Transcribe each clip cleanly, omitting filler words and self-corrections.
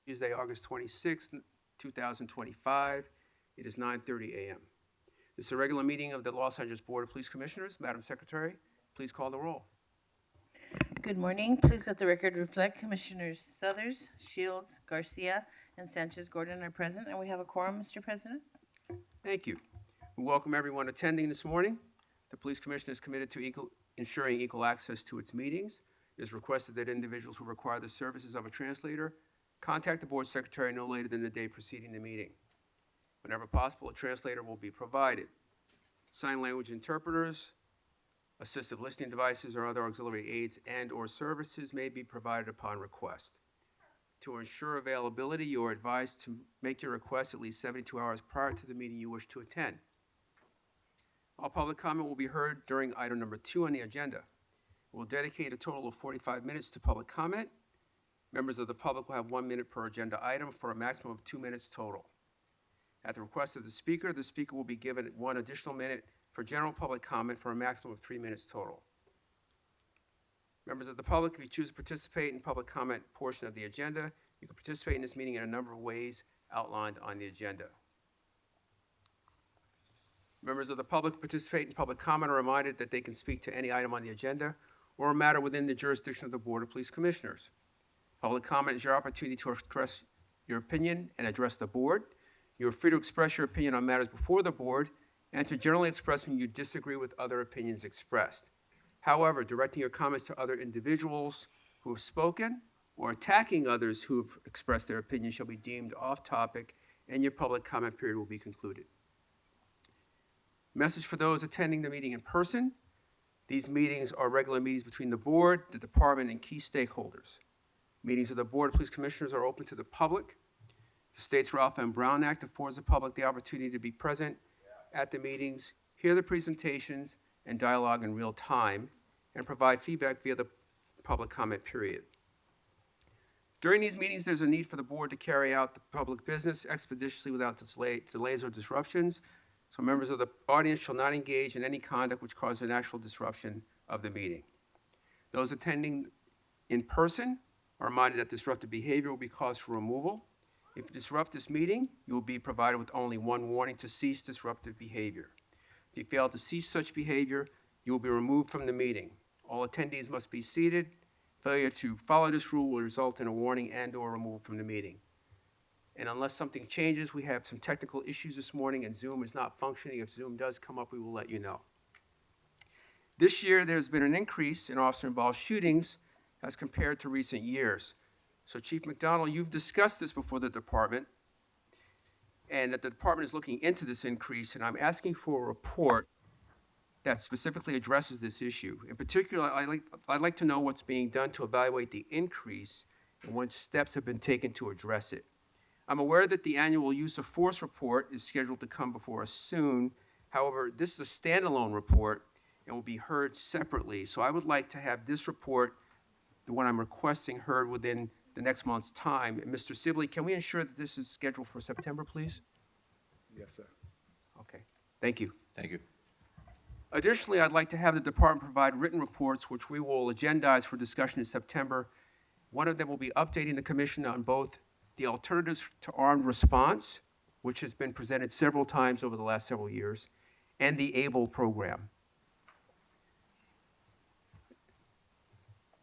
Tuesday, August 26, 2025. It is 9:30 a.m. This is a regular meeting of the Los Angeles Board of Police Commissioners. Madam Secretary, please call the roll. Good morning. Please let the record reflect Commissioners Suthers, Shields, Garcia, and Sanchez Gordon are present, and we have a quorum, Mr. President. Thank you. We welcome everyone attending this morning. The Police Commission is committed to ensuring equal access to its meetings. It is requested that individuals who require the services of a translator contact the Board Secretary no later than the day preceding the meeting. Whenever possible, a translator will be provided. Sign language interpreters, assistive listening devices, or other auxiliary aids and/or services may be provided upon request. To ensure availability, you are advised to make your request at least 72 hours prior to the meeting you wish to attend. All public comment will be heard during item number 2 on the agenda. We'll dedicate a total of 45 minutes to public comment. Members of the public will have 1 minute per agenda item for a maximum of 2 minutes total. At the request of the speaker will be given 1 additional minute for general public comment for a maximum of 3 minutes total. Members of the public, if you choose to participate in public comment portion of the agenda, you can participate in this meeting in a number of ways outlined on the agenda. Members of the public participate in public comment are reminded that they can speak to any item on the agenda or a matter within the jurisdiction of the Board of Police Commissioners. Public comment is your opportunity to express your opinion and address the board. You are free to express your opinion on matters before the board and to generally express when you disagree with other opinions expressed. However, directing your comments to other individuals who have spoken or attacking others who have expressed their opinion shall be deemed off topic and your public comment period will be concluded. Message for those attending the meeting in person. These meetings are regular meetings between the board, the department, and key stakeholders. Meetings of the Board of Police Commissioners are open to the public. The state's Ralph M. Brown Act affords the public the opportunity to be present at the meetings, hear the presentations, and dialogue in real time, and provide feedback via the public comment period. During these meetings, there's a need for the board to carry out the public business expeditiously without delays or disruptions, so members of the audience shall not engage in any conduct which causes an actual disruption of the meeting. Those attending in person are reminded that disruptive behavior will be cause for removal. If you disrupt this meeting, you will be provided with only 1 warning to cease disruptive behavior. If you fail to cease such behavior, you will be removed from the meeting. All attendees must be seated. Failure to follow this rule will result in a warning and/or removal from the meeting. And unless something changes, we have some technical issues this morning and Zoom is not functioning. If Zoom does come up, we will let you know. This year, there's been an increase in officer-involved shootings as compared to recent years. So Chief McDonald, you've discussed this before the department, and that the department is looking into this increase, and I'm asking for a report that specifically addresses this issue. In particular, I'd like to know what's being done to evaluate the increase and what steps have been taken to address it. I'm aware that the annual use of force report is scheduled to come before us soon. However, this is a standalone report and will be heard separately. So I would like to have this report, the one I'm requesting, heard within the next month's time. And Mr. Sibley, can we ensure that this is scheduled for September, please? Yes, sir. Okay, thank you. Thank you. Additionally, I'd like to have the department provide written reports, which we will agendize for discussion in September. One of them will be updating the commission on both the alternatives to armed response, which has been presented several times over the last several years, and the ABLE program.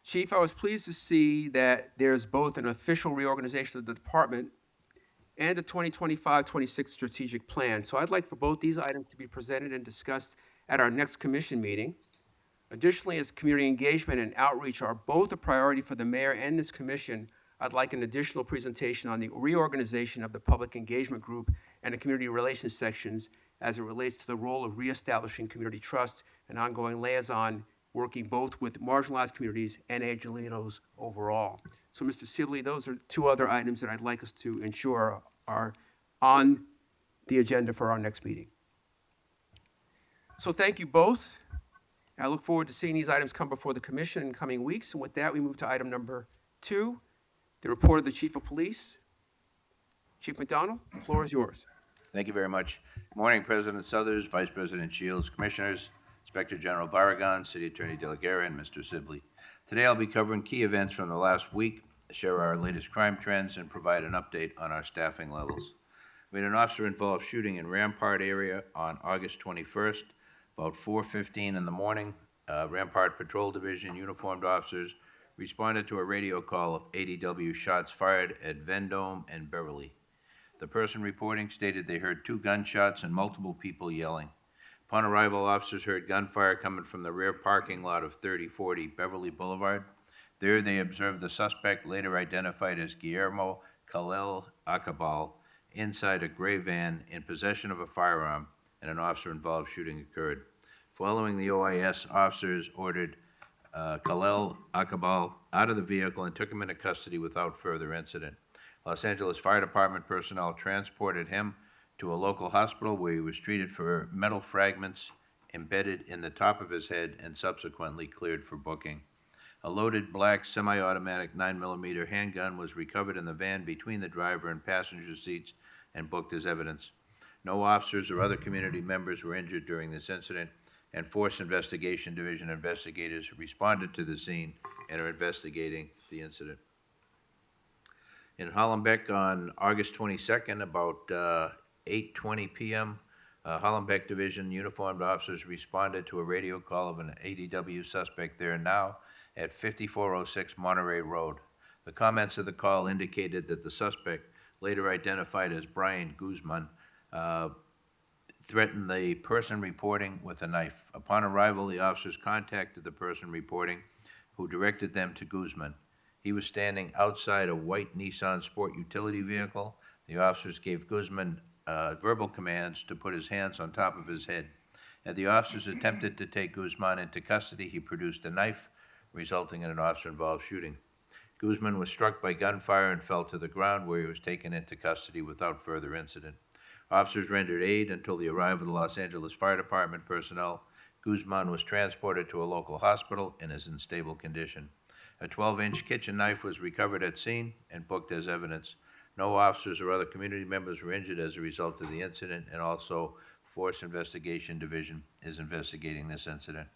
Chief, I was pleased to see that there's both an official reorganization of the department and a 2025-26 strategic plan. So I'd like for both these items to be presented and discussed at our next commission meeting. Additionally, as community engagement and outreach are both a priority for the mayor and this commission, I'd like an additional presentation on the reorganization of the public engagement group and the community relations sections as it relates to the role of reestablishing community trust and ongoing liaison, working both with marginalized communities and Angelenos overall. So, Mr. Sibley, those are 2 other items that I'd like us to ensure are on the agenda for our next meeting. So thank you both. I look forward to seeing these items come before the commission in coming weeks. And with that, we move to item number 2, the report of the Chief of Police. Chief McDonald, the floor is yours. Thank you very much. Good morning, President Suthers, Vice President Shields, Commissioners, Inspector General Barragan, City Attorney De La Guerra, and Mr. Sibley. Today I'll be covering key events from the last week share our latest crime trends, and provide an update on our staffing levels. We had an officer-involved shooting in Rampart area on August 21st, about 4:15 in the morning. Rampart Patrol Division uniformed officers responded to a radio call of ADW shots fired at Vendome and Beverly. The person reporting stated they heard 2 gunshots and multiple people yelling. Upon arrival, officers heard gunfire coming from the rear parking lot of 3040 Beverly Boulevard. There, they observed the suspect, later identified as Guillermo Khalil Akabal, inside a gray van in possession of a firearm, and an officer-involved shooting occurred. Following the OIS, officers ordered Khalil Akabal out of the vehicle and took him into custody without further incident. Los Angeles Fire Department personnel transported him to a local hospital where he was treated for metal fragments embedded in the top of his head and subsequently cleared for booking. A loaded black semi-automatic 9mm handgun was recovered in the van between the driver and passenger seats and booked as evidence. No officers or other community members were injured during this incident, and Force Investigation Division investigators responded to the scene and are investigating the incident. In Hollenbeck on August 22nd, about 8:20 p.m., Hollenbeck Division uniformed officers responded to a radio call of an ADW suspect there now at 5406 Monterey Road. The comments of the call indicated that the suspect, later identified as Brian Guzman, threatened the person reporting with a knife. Upon arrival, the officers contacted the person reporting, who directed them to Guzman. He was standing outside a white Nissan Sport utility vehicle. The officers gave Guzman verbal commands to put his hands on top of his head. As the officers attempted to take Guzman into custody, he produced a knife, resulting in an officer-involved shooting. Guzman was struck by gunfire and fell to the ground, where he was taken into custody without further incident. Officers rendered aid until the arrival of the Los Angeles Fire Department personnel. Guzman was transported to a local hospital and is in stable condition. A 12-inch kitchen knife was recovered at scene and booked as evidence. No officers or other community members were injured as a result of the incident, and also Force Investigation Division is investigating this incident.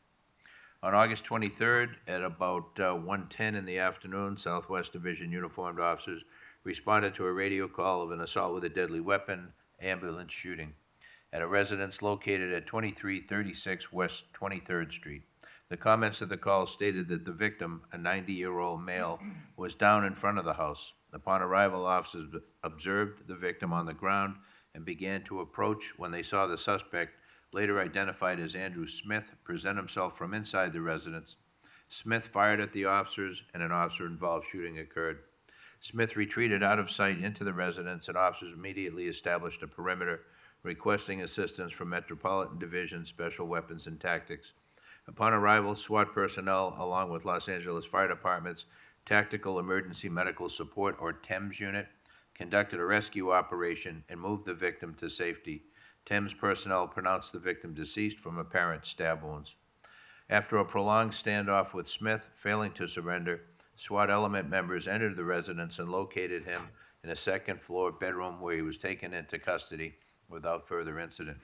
On August 23rd, at about 1:10 in the afternoon, Southwest Division uniformed officers responded to a radio call of an assault with a deadly weapon ambulance shooting at a residence located at 2336 West 23rd Street. The comments of the call stated that the victim, a 90-year-old male, was down in front of the house. Upon arrival, officers observed the victim on the ground and began to approach when they saw the suspect, later identified as Andrew Smith, present himself from inside the residence. Smith fired at the officers, and an officer-involved shooting occurred. Smith retreated out of sight into the residence, and officers immediately established a perimeter, requesting assistance from Metropolitan Division Special Weapons and Tactics. Upon arrival, SWAT personnel, along with Los Angeles Fire Department's Tactical Emergency Medical Support, or TEMS unit, conducted a rescue operation and moved the victim to safety. TEMS personnel pronounced the victim deceased from apparent stab wounds. After a prolonged standoff with Smith, failing to surrender, SWAT element members entered the residence and located him in a second-floor bedroom, where he was taken into custody without further incident.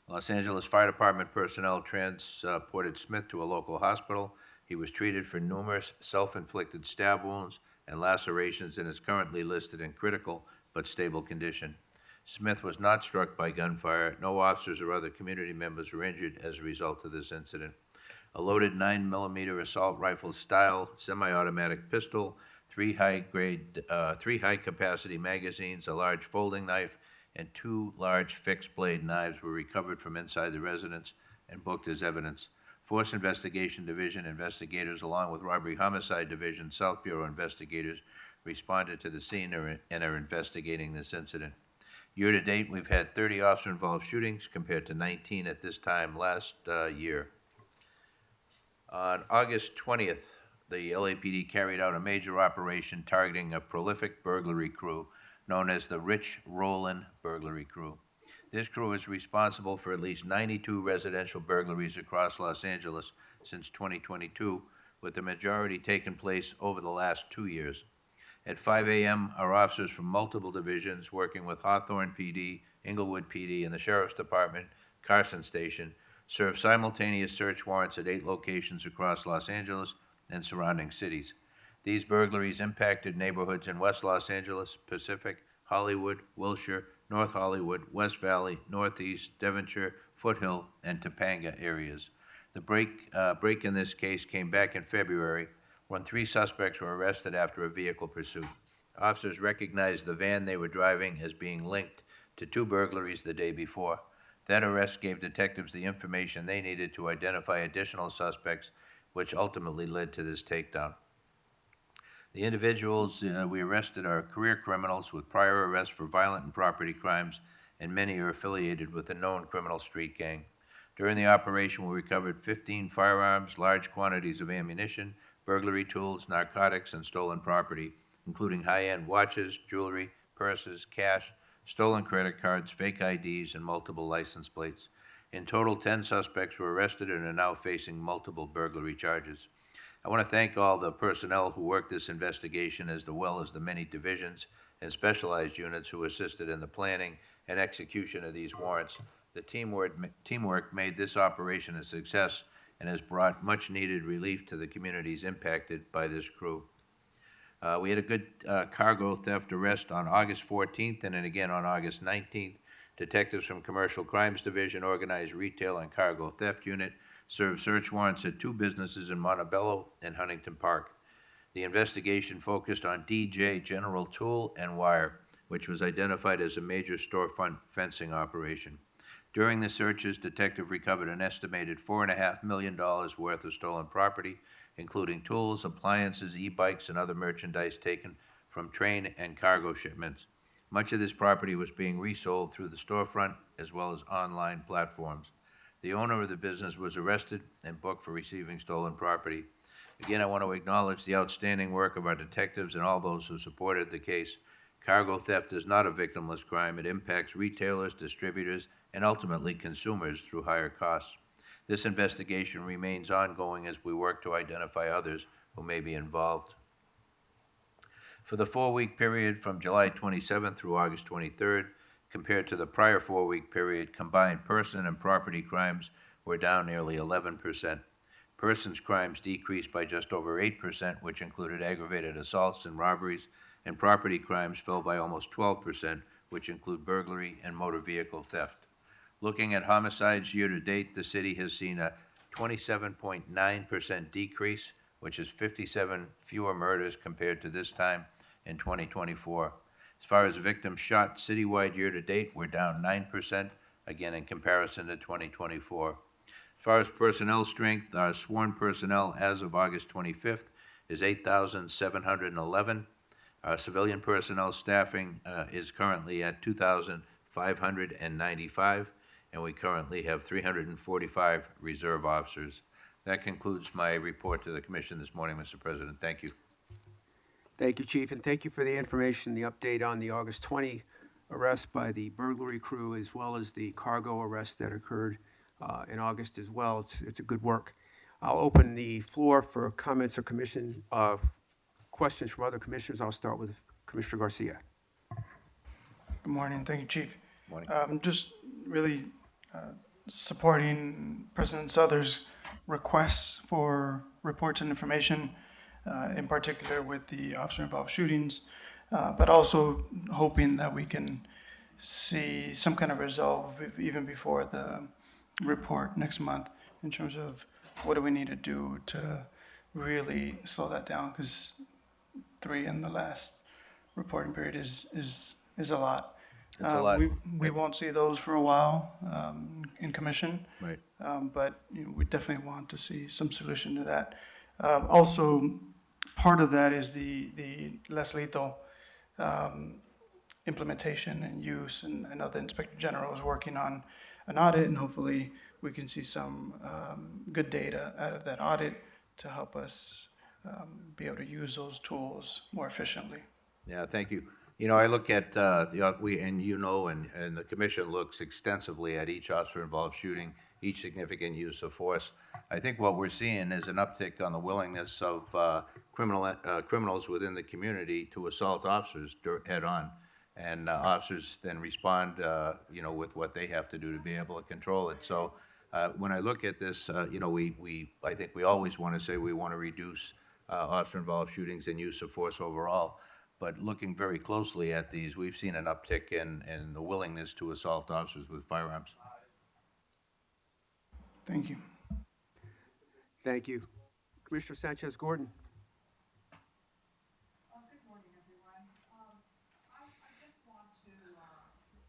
Los Angeles Fire Department personnel transported Smith to a local hospital. He was treated for numerous self-inflicted stab wounds and lacerations and is currently listed in critical but stable condition. Smith was not struck by gunfire. No officers or other community members were injured as a result of this incident. A loaded 9mm assault rifle style semi-automatic pistol, three high-capacity magazines, a large folding knife, and 2 large fixed-blade knives were recovered from inside the residence and booked as evidence. Force Investigation Division investigators, along with Robbery Homicide Division South Bureau investigators, responded to the scene and are investigating this incident. Year to date, we've had 30 officer-involved shootings compared to 19 at this time last year. On August 20th, the LAPD carried out a major operation targeting a prolific burglary crew known as the Rich Rollin Burglary Crew. This crew is responsible for at least 92 residential burglaries across Los Angeles since 2022, with the majority taking place over the last 2 years. At 5 a.m., our officers from multiple divisions, working with Hawthorne PD, Inglewood PD, and the Sheriff's Department, Carson Station, served simultaneous search warrants at 8 locations across Los Angeles and surrounding cities. These burglaries impacted neighborhoods in West Los Angeles, Pacific, Hollywood, Wilshire, North Hollywood, West Valley, Northeast, Devonshire, Foothill, and Topanga areas. The break in this case came back in February when 3 suspects were arrested after a vehicle pursuit. Officers recognized the van they were driving as being linked to 2 burglaries the day before. That arrest gave detectives the information they needed to identify additional suspects, which ultimately led to this takedown. The individuals we arrested are career criminals with prior arrests for violent and property crimes, and many are affiliated with a known criminal street gang. During the operation, we recovered 15 firearms, large quantities of ammunition, burglary tools, narcotics, and stolen property, including high-end watches, jewelry, purses, cash, stolen credit cards, fake IDs, and multiple license plates. In total, 10 suspects were arrested and are now facing multiple burglary charges. I want to thank all the personnel who worked this investigation, as well as the many divisions and specialized units who assisted in the planning and execution of these warrants. The teamwork made this operation a success and has brought much-needed relief to the communities impacted by this crew. We had a good cargo theft arrest on August 14th and then again on August 19th. Detectives from Commercial Crimes Division, Organized Retail and Cargo Theft Unit served search warrants at 2 businesses in Montebello and Huntington Park. The investigation focused on DJ General Tool and Wire, which was identified as a major storefront fencing operation. During the searches, detectives recovered an estimated $4.5 million worth of stolen property, including tools, appliances, e-bikes, and other merchandise taken from train and cargo shipments. Much of this property was being resold through the storefront as well as online platforms. The owner of the business was arrested and booked for receiving stolen property. Again, I want to acknowledge the outstanding work of our detectives and all those who supported the case. Cargo theft is not a victimless crime. It impacts retailers, distributors, and ultimately consumers through higher costs. This investigation remains ongoing as we work to identify others who may be involved. For the 4-week period from July 27th through August 23rd, compared to the prior 4-week period, combined person and property crimes were down nearly 11%. Persons crimes decreased by just over 8%, which included aggravated assaults and robberies, and property crimes fell by almost 12%, which include burglary and motor vehicle theft. Looking at homicides year-to-date, the city has seen a 27.9% decrease, which is 57 fewer murders compared to this time in 2024. As far as victims shot citywide year-to-date, we're down 9%, again in comparison to 2024. As far as personnel strength, our sworn personnel as of August 25th is 8,711. Our civilian personnel staffing is currently at 2,595, and we currently have 345 reserve officers. That concludes my report to the Commission this morning, Mr. President. Thank you. Thank you, Chief, and thank you for the information, the update on the August 20 arrest by the burglary crew, as well as the cargo arrest that occurred in August as well. It's a good work. I'll open the floor for comments or questions from other commissioners. I'll start with Commissioner Garcia. Good morning. Thank you, Chief. Morning. Just really supporting President Souther's requests for reports and information, in particular with the officer-involved shootings, but also hoping that we can see some kind of resolve even before the report next month in terms of what do we need to do to really slow that down, because 3 in the last reporting period is a lot. It's a lot. We won't see those for a while in commission, Right. but we definitely want to see some solution to that. Also, part of that is the less lethal implementation and use, and I know the Inspector General is working on an audit, and hopefully we can see some good data out of that audit to help us be able to use those tools more efficiently. Yeah, thank you. You know, I look at and the Commission looks extensively at each officer-involved shooting, each significant use of force. I think what we're seeing is an uptick on the willingness of criminals within the community to assault officers head-on, and officers then respond, with what they have to do to be able to control it. So when I look at this, I think we always want to say we want to reduce officer-involved shootings and use of force overall. But looking very closely at these, we've seen an uptick in the willingness to assault officers with firearms. Thank you. Thank you. Commissioner Sanchez Gordon. Good morning, everyone. I just want to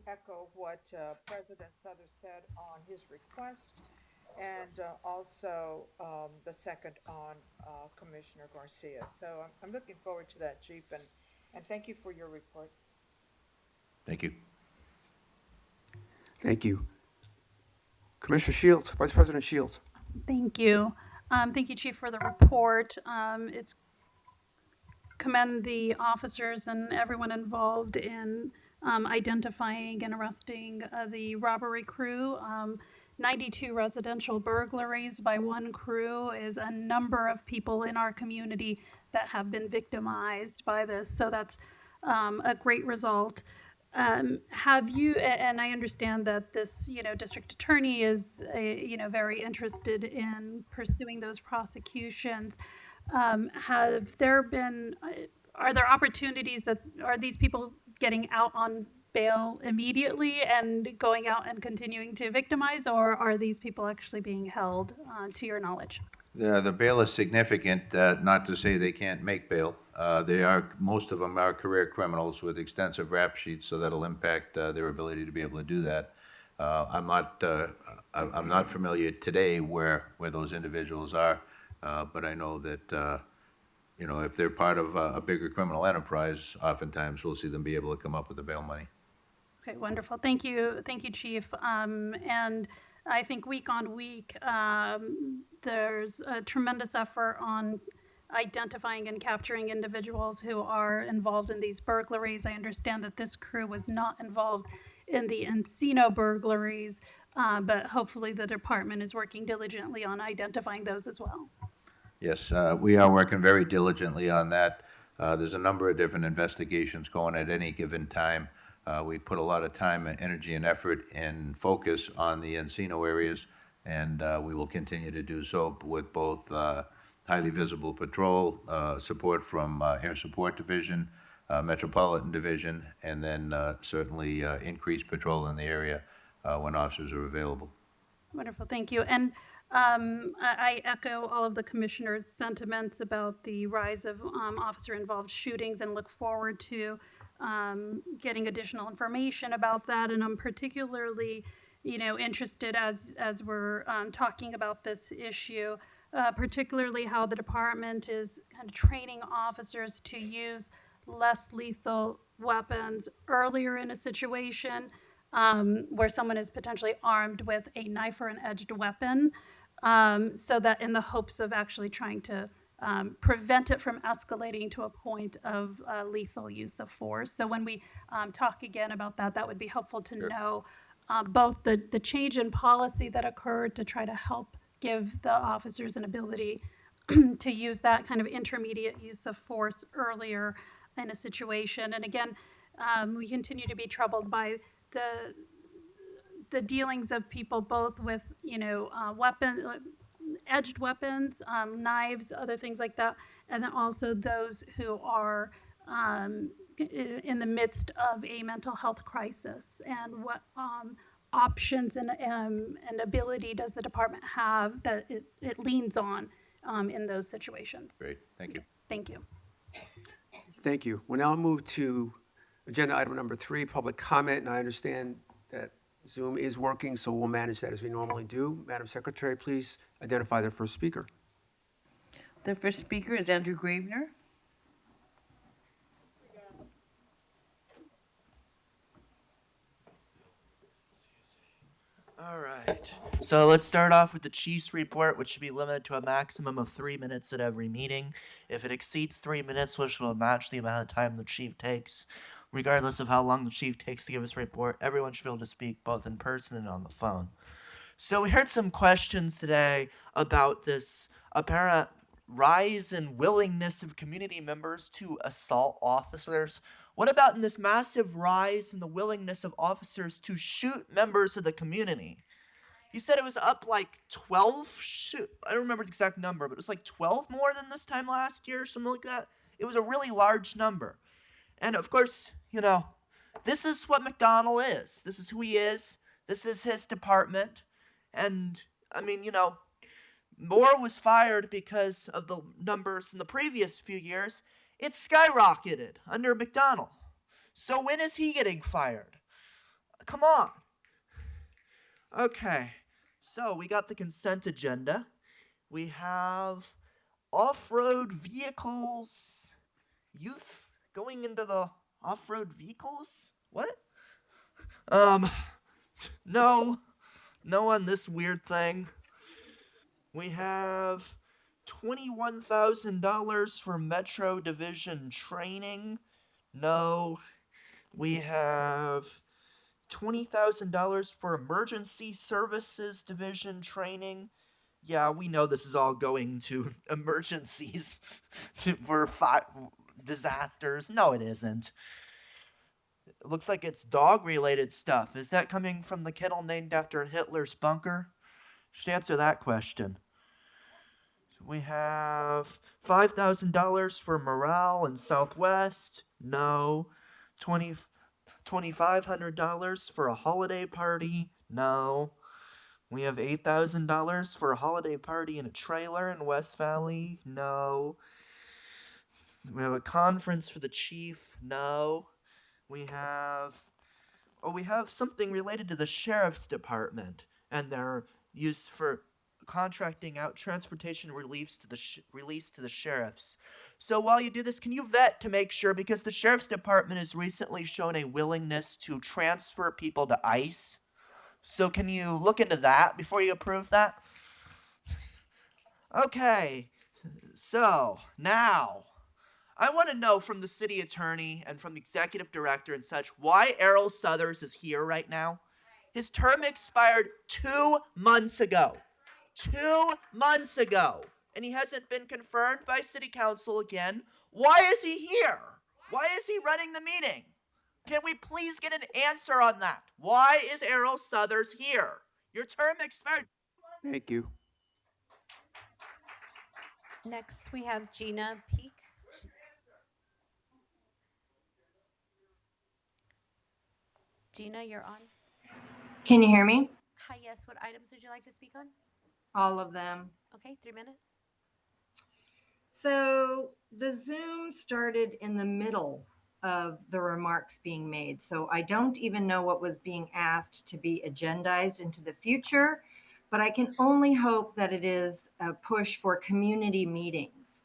echo what President Suthers said on his request, and also the second on Commissioner Garcia. So I'm looking forward to that, Chief, and thank you for your report. Thank you. Thank you. Commissioner Shields, Vice President Shields. Thank you. Thank you, Chief, for the report. It's commend the officers and everyone involved in identifying and arresting the robbery crew. 92 residential burglaries by one crew is a number of people in our community that have been victimized by this. So that's a great result. Have you, and I understand that this, district attorney is, very interested in pursuing those prosecutions. Have there been, are there opportunities are these people getting out on bail immediately and going out and continuing to victimize, or are these people actually being held, to your knowledge? The bail is significant, not to say they can't make bail. Most of them are career criminals with extensive rap sheets, so that'll impact their ability to be able to do that. I'm not familiar today where those individuals are, but I know that, if they're part of a bigger criminal enterprise, oftentimes we'll see them be able to come up with the bail money. Okay, wonderful. Thank you, Chief. And I think week on week, there's a tremendous effort on identifying and capturing individuals who are involved in these burglaries. I understand that this crew was not involved in the Encino burglaries, but hopefully the department is working diligently on identifying those as well. Yes, we are working very diligently on that. There's a number of different investigations going at any given time. We put a lot of time, energy, and effort and focus on the Encino areas, and we will continue to do so with both highly visible patrol, support from Air Support Division, Metropolitan Division, and then certainly increased patrol in the area when officers are available. Wonderful, thank you. And I echo all of the commissioners' sentiments about the rise of officer-involved shootings and look forward to getting additional information about that. And I'm particularly, interested as we're talking about this issue, particularly how the department is kind of training officers to use less lethal weapons earlier in a situation where someone is potentially armed with a knife or an edged weapon, so that in the hopes of actually trying to prevent it from escalating to a point of lethal use of force. So when we talk again about that, that would be helpful to know both the change in policy that occurred to try to help give the officers an ability to use that kind of intermediate use of force earlier in a situation. And again, we continue to be troubled by the dealings of people both with, edged weapons, knives, other things like that, and then also those who are in the midst of a mental health crisis, and what options and ability does the department have that it leans on in those situations. Great, thank you. Thank you. Thank you. We'll now move to agenda item number 3, public comment, and I understand that Zoom is working, so we'll manage that as we normally do. Madam Secretary, please identify the first speaker. The first speaker is Andrew Gravener. All right. So let's start off with the chief's report, which should be limited to a maximum of 3 minutes at every meeting. If it exceeds 3 minutes, which will match the amount of time the chief takes, regardless of how long the chief takes to give his report, everyone should be able to speak both in person and on the phone. So we heard some questions today about this apparent rise in willingness of community members to assault officers. What about in this massive rise in the willingness of officers to shoot members of the community? He said it was up like 12. I don't remember the exact number, but it was like 12 more than this time last year, or something like that. It was a really large number. And of course, this is what McDonald is. This is who he is. This is his department. And, I mean, Moore was fired because of the numbers in the previous few years. It skyrocketed under McDonald. So when is he getting fired? Come on. Okay, so we got the consent agenda. We have off-road vehicles. Youth going into the off-road vehicles? What? No on this weird thing. We have $21,000 for Metro Division training. No. We have $20,000 for Emergency Services Division training. Yeah, we know this is all going to emergencies for disasters. No, it isn't. It looks like it's dog-related stuff. Is that coming from the kennel named after Hitler's bunker? Should answer that question. We have $5,000 for morale in Southwest. No. $2,500 for a holiday party. No. We have $8,000 for a holiday party in a trailer in West Valley. No. We have a conference for the chief. No. We have something related to the sheriff's department and their use for contracting out transportation reliefs to the release to the sheriffs. So while you do this, can you vet to make sure, because the sheriff's department has recently shown a willingness to transfer people to ICE. So can you look into that before you approve that? Okay, so now I want to know from the city attorney and from the executive director and such why Errol Southers is here right now. His term expired 2 months ago. 2 months ago. And he hasn't been confirmed by city council again. Why is he here? Why is he running the meeting? Can we please get an answer on that? Why is Errol Southers here? Your term expired. Thank you. Next, we have Gina Peak. Gina, you're on. Can you hear me? Hi, yes. What items would you like to speak on? All of them. Okay, 3 minutes. So the Zoom started in the middle of the remarks being made. So I don't even know what was being asked to be agendized into the future, but I can only hope that it is a push for community meetings.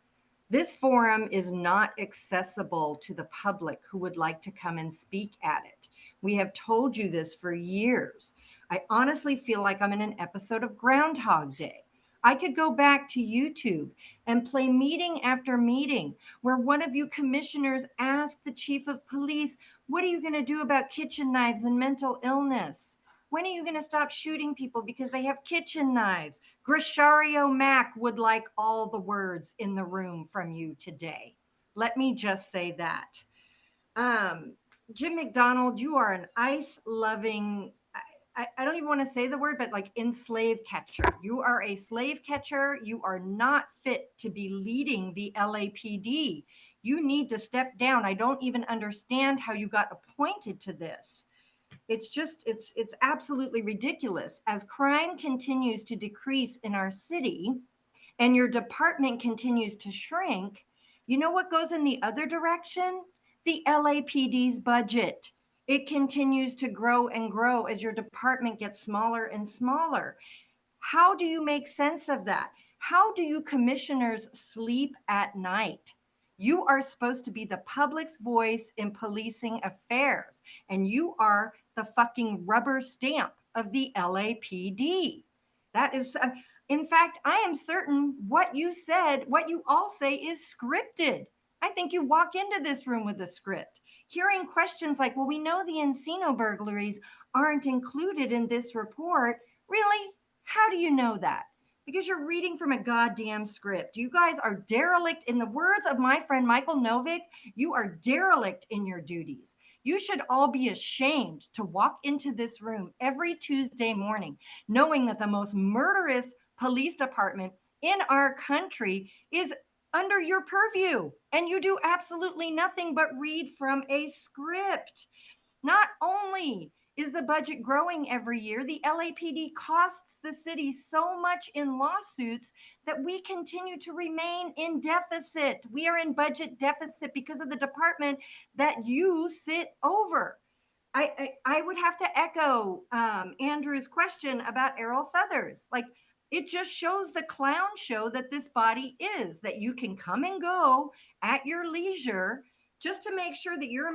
This forum is not accessible to the public who would like to come and speak at it. We have told you this for years. I honestly feel like I'm in an episode of Groundhog Day. I could go back to YouTube and play meeting after meeting where one of you commissioners asked the chief of police, what are you going to do about kitchen knives and mental illness? When are you going to stop shooting people because they have kitchen knives? Grishario Mack would like all the words in the room from you today. Let me just say that. Jim McDonald, you are an ICE-loving, I don't even want to say the word, but like enslaved catcher. You are a slave catcher. You are not fit to be leading the LAPD. You need to step down. I don't even understand how you got appointed to this. It's just, it's absolutely ridiculous. As crime continues to decrease in our city and your department continues to shrink, you know what goes in the other direction? The LAPD's budget. It continues to grow and grow as your department gets smaller and smaller. How do you make sense of that? How do you commissioners sleep at night? You are supposed to be the public's voice in policing affairs, and you are the fucking rubber stamp of the LAPD. That is, in fact, I am certain what you said, what you all say is scripted. I think you walk into this room with a script. Hearing questions like, well, we know the Encino burglaries aren't included in this report. Really? How do you know that? Because you're reading from a goddamn script. You guys are derelict. In the words of my friend Michael Novick, you are derelict in your duties. You should all be ashamed to walk into this room every Tuesday morning knowing that the most murderous police department in our country is under your purview, and you do absolutely nothing but read from a script. Not only is the budget growing every year, the LAPD costs the city so much in lawsuits that we continue to remain in deficit. We are in budget deficit because of the department that you sit over. I would have to echo Andrew's question about Errol Southers. Like, it just shows the clown show that this body is, that you can come and go at your leisure just to make sure that your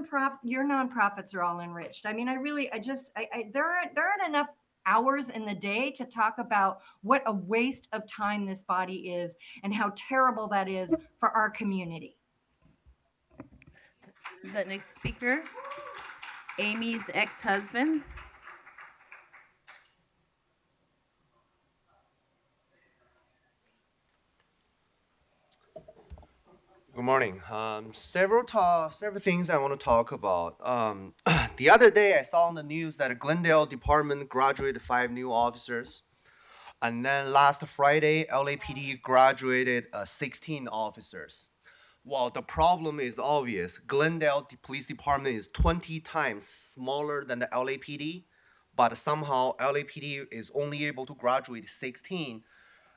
nonprofits are all enriched. I mean, there aren't enough hours in the day to talk about what a waste of time this body is and how terrible that is for our community. The next speaker, Amy's ex-husband. Good morning. Several things I want to talk about. The other day I saw on the news that Glendale Department graduated 5 new officers, and then last Friday LAPD graduated 16 officers. Well, the problem is obvious. Glendale Police Department is 20 times smaller than the LAPD, but somehow LAPD is only able to graduate 16.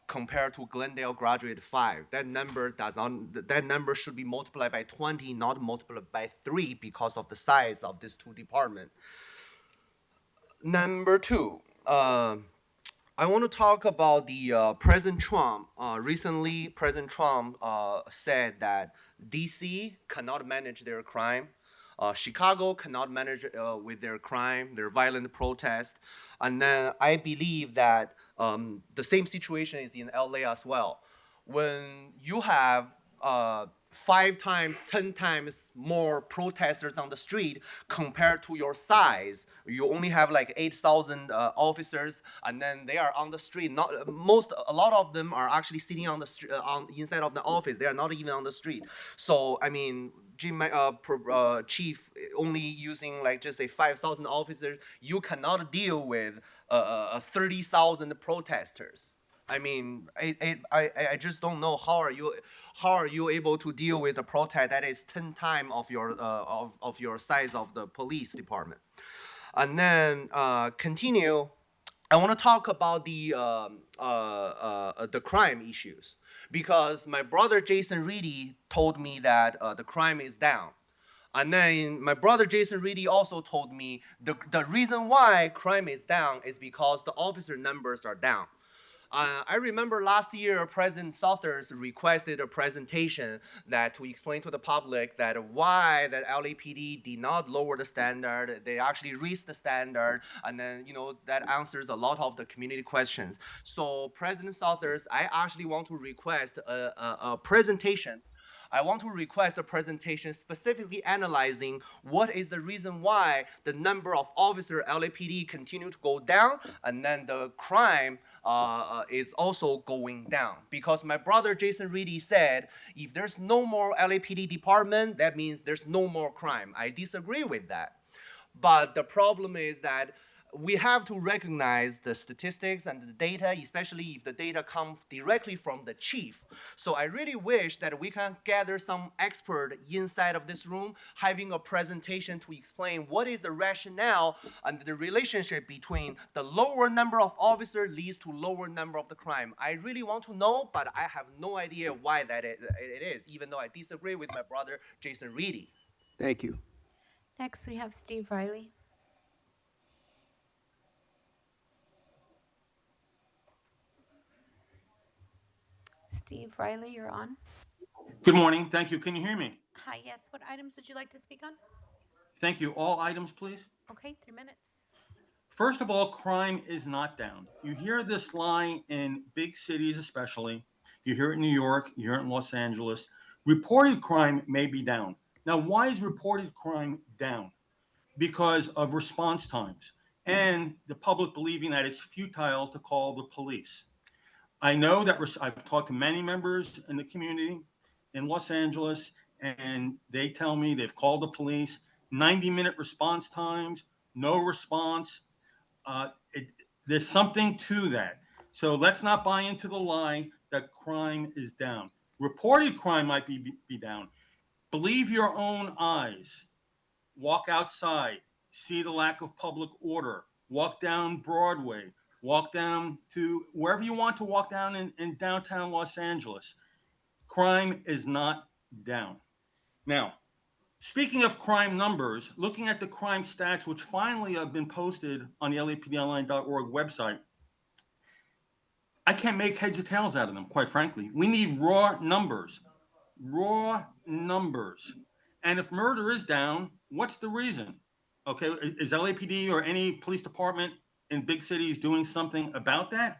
Compared to Glendale graduate 5. That number should be multiplied by 20, not multiplied by 3 because of the size of these two departments. Number 2, I want to talk about the President Trump. Recently, President Trump said that DC cannot manage their crime. Chicago cannot manage with their crime, their violent protest. And then I believe that the same situation is in LA as well. When you have 5 times, 10 times more protesters on the street compared to your size, you only have like 8,000 officers, and then they are on the street. A lot of them are actually sitting on the street, inside of the office. They are not even on the street. So I mean, chief only using like just say 5,000 officers, you cannot deal with 30,000 protesters. I mean, I just don't know how are you able to deal with a protest that is 10 times of your size of the police department. And then continue. I want to talk about the crime issues, because my brother Jason Reedy told me that the crime is down. And then my brother Jason Reedy also told me the reason why crime is down is because the officer numbers are down. I remember last year President Southers requested a presentation to explain to the public that why that LAPD did not lower the standard. They actually raised the standard, and then that answers a lot of the community questions. So President Southers, I actually want to request a presentation. I want to request a presentation specifically analyzing what is the reason why the number of officer LAPD continue to go down, and then the crime is also going down. Because my brother Jason Reedy said, if there's no more LAPD department, that means there's no more crime. I disagree with that. But the problem is that we have to recognize the statistics and the data, especially if the data comes directly from the chief. So I really wish that we can gather some expert inside of this room, having a presentation to explain what is the rationale and the relationship between the lower number of officers leads to lower number of the crime. I really want to know, but I have no idea why that it is, even though I disagree with my brother Jason Reedy. Thank you. Next, we have Steve Riley. Steve Riley, you're on. Good morning. Thank you. Can you hear me? Hi, yes. What items would you like to speak on? Thank you. All items, please. Okay, 3 minutes. First of all, crime is not down. You hear this line in big cities especially. You hear it in New York, you hear it in Los Angeles. Reported crime may be down. Now, why is reported crime down? Because of response times and the public believing that it's futile to call the police. I know that I've talked to many members in the community in Los Angeles, and they tell me they've called the police. 90-minute response times, no response. There's something to that. So let's not buy into the lie that crime is down. Reported crime might be down. Believe your own eyes. Walk outside, see the lack of public order, walk down Broadway, walk down to wherever you want to walk down in downtown Los Angeles. Crime is not down. Now, speaking of crime numbers, looking at the crime stats, which finally have been posted on the lapdonline.org website, I can't make heads or tails out of them, quite frankly. We need raw numbers. Raw numbers. And if murder is down, what's the reason? Okay, is LAPD or any police department in big cities doing something about that?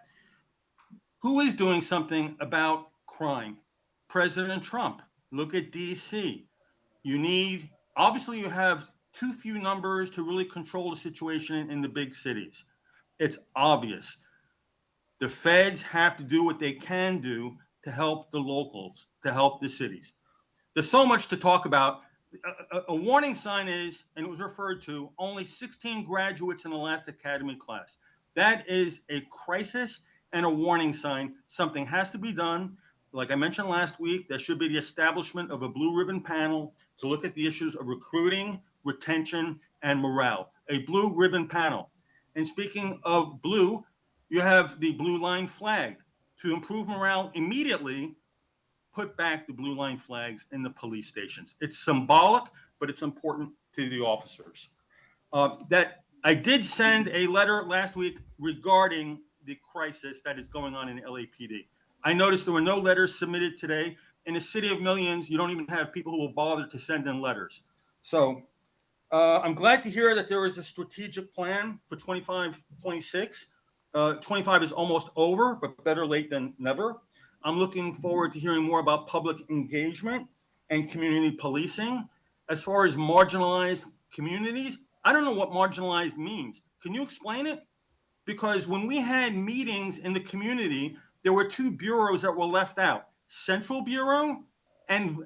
Who is doing something about crime? President Trump. Look at DC. Obviously you have too few numbers to really control the situation in the big cities. It's obvious. The feds have to do what they can do to help the locals, to help the cities. There's so much to talk about. A warning sign is, and it was referred to, only 16 graduates in the last academy class. That is a crisis and a warning sign. Something has to be done. Like I mentioned last week, there should be the establishment of a blue ribbon panel to look at the issues of recruiting, retention, and morale. A blue ribbon panel. And speaking of blue, you have the blue line flag. To improve morale immediately, put back the blue line flags in the police stations. It's symbolic, but it's important to the officers. That I did send a letter last week regarding the crisis that is going on in LAPD. I noticed there were no letters submitted today. In a city of millions, you don't even have people who will bother to send in letters. So I'm glad to hear that there is a strategic plan for 25-26. 25 is almost over, but better late than never. I'm looking forward to hearing more about public engagement and community policing. As far as marginalized communities, I don't know what marginalized means. Can you explain it? Because when we had meetings in the community, there were two bureaus that were left out. Central Bureau and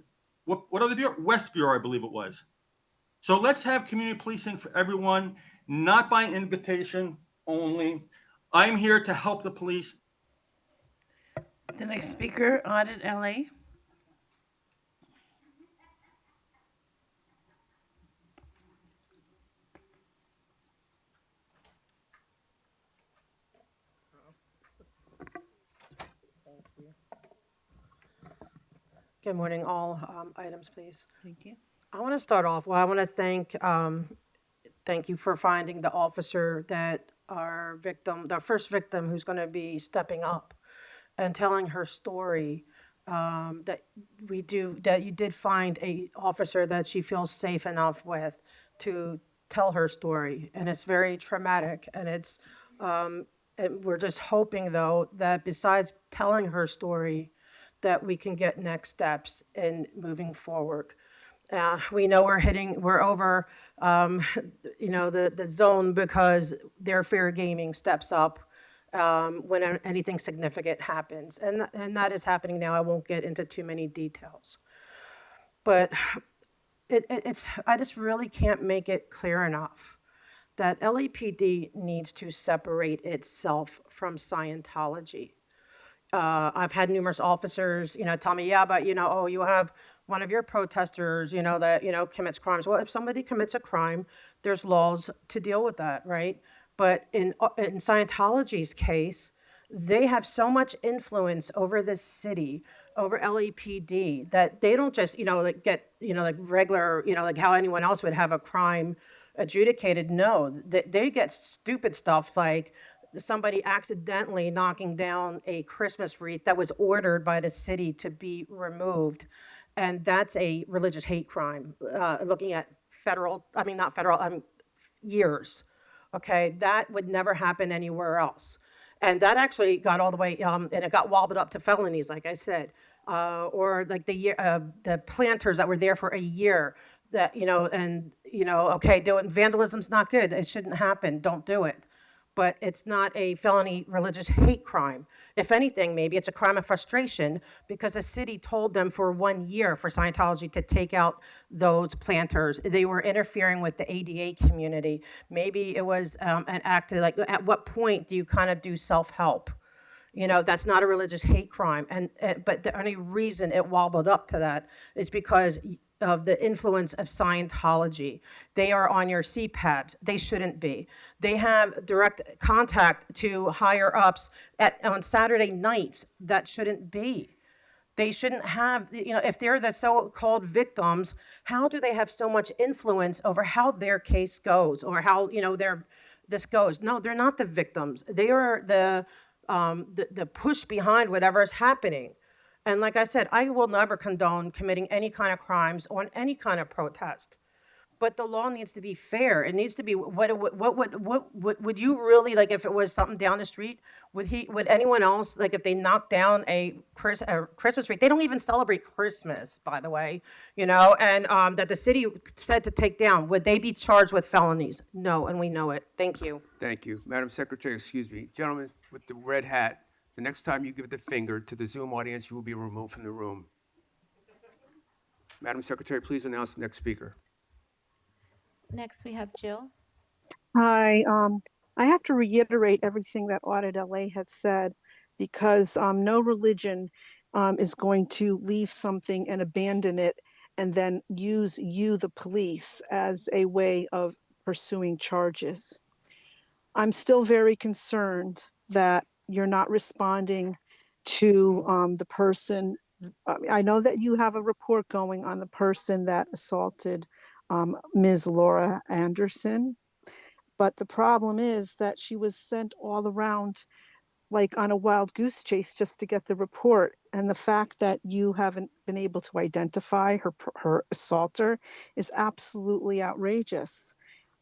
what other bureau? West Bureau, I believe it was. So let's have community policing for everyone, not by invitation only. I'm here to help the police. The next speaker, Audit LA. Good morning, all. Items, please. Thank you. I want to start off, I want to thank you for finding the officer that our victim, the first victim who's going to be stepping up and telling her story, that you did find a officer that she feels safe enough with to tell her story. And it's very traumatic. And and we're just hoping, though, that besides telling her story, that we can get next steps in moving forward. We know we're over, the zone because their fair gaming steps up when anything significant happens. And that is happening now. I won't get into too many details. But I just really can't make it clear enough that LAPD needs to separate itself from Scientology. I've had numerous officers, tell me, yeah, but, you have one of your protesters, that, commits crimes. Well, if somebody commits a crime, there's laws to deal with that, right? But in Scientology's case, they have so much influence over this city, over LAPD, that they don't just, get, regular, like how anyone else would have a crime adjudicated. No, they get stupid stuff like somebody accidentally knocking down a Christmas wreath that was ordered by the city to be removed. And that's a religious hate crime, looking at years. Okay, that would never happen anywhere else. And that actually got all the way, and it got wobbled up to felonies, like I said. Or like the planters that were there for a year that, okay, doing vandalism's not good. It shouldn't happen. Don't do it. but it's not a felony religious hate crime. If anything, maybe it's a crime of frustration because the city told them for 1 year for Scientology to take out those planters. They were interfering with the ADA community. Maybe it was an act of, like, at what point do you kind of do self-help? You know, that's not a religious hate crime. But the only reason it wobbled up to that is because of the influence of Scientology. They are on your CPABs. They shouldn't be. They have direct contact to higher ups on Saturday nights. That shouldn't be. They shouldn't have, you know, if they're the so-called victims, how do they have so much influence over how their case goes or how, you know, this goes? No, they're not the victims. They are the push behind whatever is happening. And like I said, I will never condone committing any kind of crimes on any kind of protest. But the law needs to be fair. It needs to be, what would you really, like, if it was something down the street, would anyone else, like, if they knocked down a Christmas tree, they don't even celebrate Christmas, by the way, you know, and that the city said to take down, would they be charged with felonies? No, and we know it. Thank you. Thank you. Madam Secretary, excuse me. Gentlemen with the red hat, the next time you give the finger to the Zoom audience, you will be removed from the room. Madam Secretary, please announce the next speaker. Next, we have Jill. Hi, I have to reiterate everything that Audit LA had said because no religion is going to leave something and abandon it and then use you, the police, as a way of pursuing charges. I'm still very concerned that you're not responding to the person. I know that you have a report going on the person that assaulted Ms. Laura Anderson, but the problem is that she was sent all around like on a wild goose chase just to get the report. And the fact that you haven't been able to identify her assaulter is absolutely outrageous.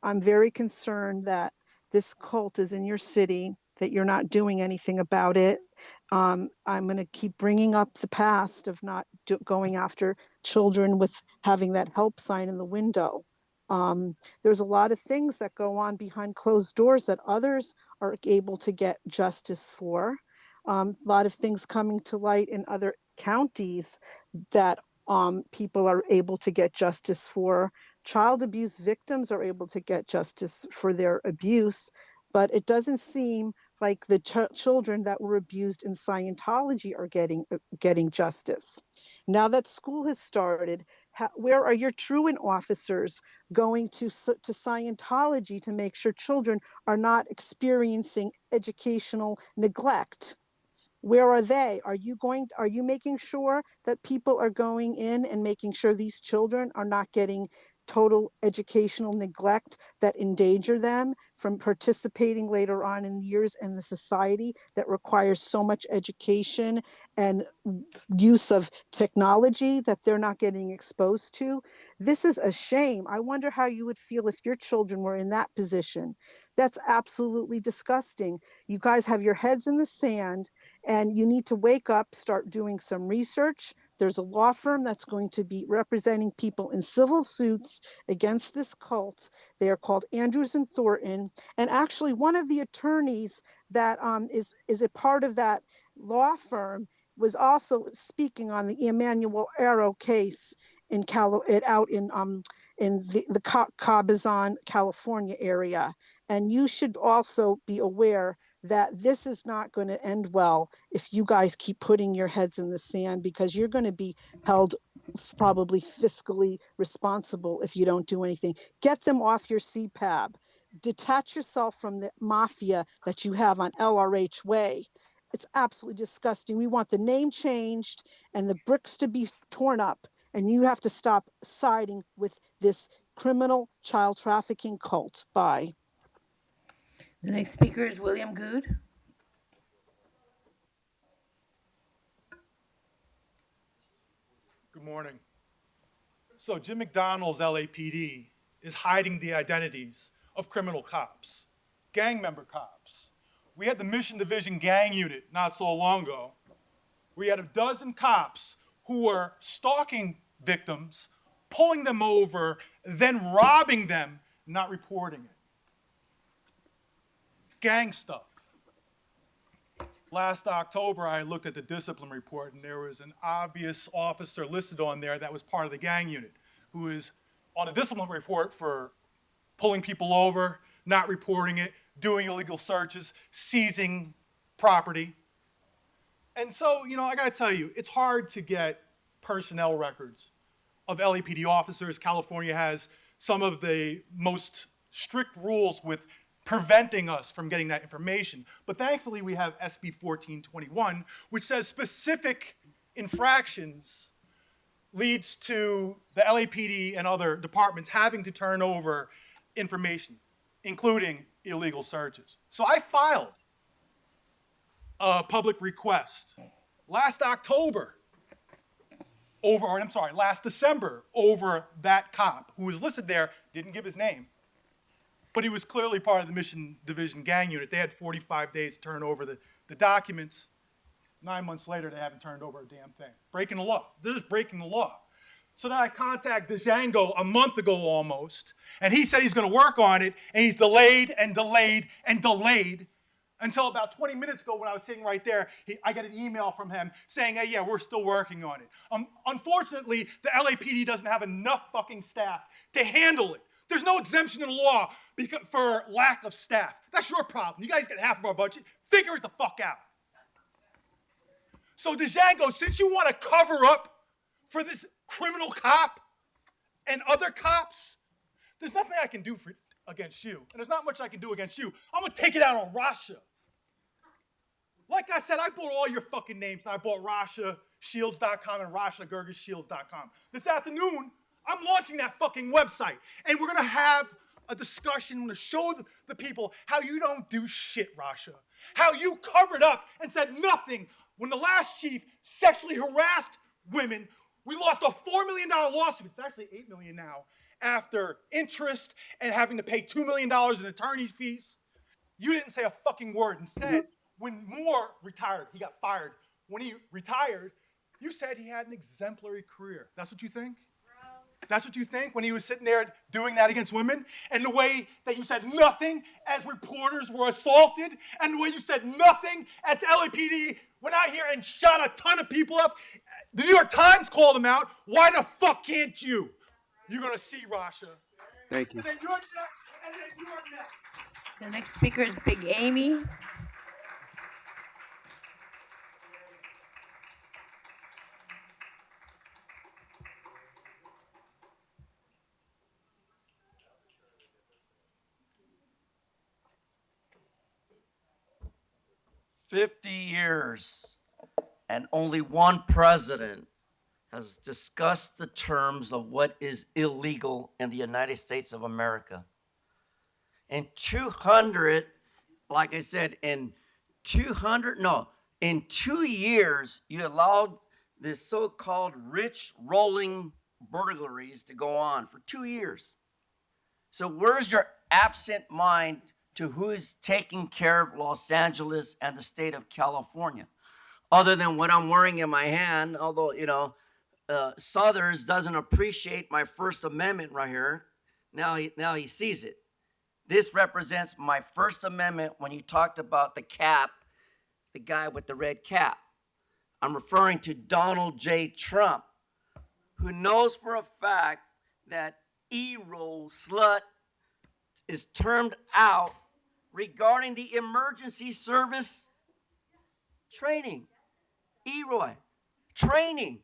I'm very concerned that this cult is in your city, that you're not doing anything about it. I'm going to keep bringing up the past of not going after children with having that help sign in the window. There's a lot of things that go on behind closed doors that others are able to get justice for. A lot of things coming to light in other counties that people are able to get justice for. Child abuse victims are able to get justice for their abuse, but it doesn't seem like the children that were abused in Scientology are getting justice. Now that school has started, where are your truant officers going to Scientology to make sure children are not experiencing educational neglect? Where are they? Are you making sure that people are going in and making sure these children are not getting total educational neglect that endanger them from participating later on in years in the society that requires so much education and use of technology that they're not getting exposed to? This is a shame. I wonder how you would feel if your children were in that position. That's absolutely disgusting. You guys have your heads in the sand and you need to wake up, start doing some research. There's a law firm that's going to be representing people in civil suits against this cult. They are called Andrews and Thornton. And actually one of the attorneys that is a part of that law firm was also speaking on the Emmanuel Arrow case in the Cabazon, California area. And you should also be aware that this is not going to end well if you guys keep putting your heads in the sand, because you're going to be held probably fiscally responsible if you don't do anything. Get them off your CPAB. Detach yourself from the mafia that you have on LRH Way. It's absolutely disgusting. We want the name changed and the bricks to be torn up. And you have to stop siding with this criminal child trafficking cult. Bye. The next speaker is William Good. Good morning. So Jim McDonald's LAPD is hiding the identities of criminal cops, gang member cops. We had the Mission Division gang unit not so long ago. We had a dozen cops who were stalking victims, pulling them over, then robbing them, not reporting it. Gang stuff. Last October, I looked at the discipline report, and there was an obvious officer listed on there that was part of the gang unit, who is on a discipline report for pulling people over, not reporting it, doing illegal searches, seizing property. And so, I gotta tell you, it's hard to get personnel records of LAPD officers. California has some of the most strict rules with preventing us from getting that information. But thankfully, we have SB 1421, which says specific infractions leads to the LAPD and other departments having to turn over information, including illegal searches. So I filed a public request last December over that cop who was listed there, didn't give his name, but he was clearly part of the Mission Division gang unit. They had 45 days to turn over the documents. 9 months later, they haven't turned over a damn thing. Breaking the law. They're just breaking the law. So then I contacted Django a month ago almost, and he said he's going to work on it, and he's delayed and delayed and delayed until about 20 minutes ago when I was sitting right there, I got an email from him saying, hey, yeah, we're still working on it. Unfortunately, the LAPD doesn't have enough fucking staff to handle it. There's no exemption in the law for lack of staff. That's your problem. You guys get half of our budget. Figure it the fuck out. So Django, since you want to cover up for this criminal cop and other cops, there's nothing I can do against you. And there's not much I can do against you. I'm going to take it out on Rasha. Like I said, I bought all your fucking names. I bought RashaShields.com and RashaGurgishShields.com. This afternoon, I'm launching that fucking website. And we're going to have a discussion. I'm going to show the people how you don't do shit, Rasha. How you covered up and said nothing when the last chief sexually harassed women. We lost a $4 million lawsuit. It's actually $8 million now, after interest and having to pay $2 million in attorney's fees. You didn't say a fucking word. Instead, when Moore retired, he got fired. When he retired, you said he had an exemplary career. That's what you think? That's what you think when he was sitting there doing that against women? And the way that you said nothing as reporters were assaulted, and the way you said nothing as LAPD went out here and shot a ton of people up. The New York Times called them out. Why the fuck can't you? You're going to see, Rasha. Thank you. And then you're next, and then you're next. The next speaker is Big Amy. "50 years and only one president has discussed the terms of what is illegal in the United States of America. In 200, like I said, in 2 years, you allowed this so-called rich rolling burglaries to go on for 2 years. So where's your absent mind to who is taking care of Los Angeles and the state of California? Other than what I'm wearing in my hand, although, Southers doesn't appreciate my First Amendment right here. Now he sees it. This represents my First Amendment when you talked about the cap, the guy with the red cap. I'm referring to Donald J. Trump, who knows for a fact that E-roll slut is termed out regarding the emergency service training. E-roll training.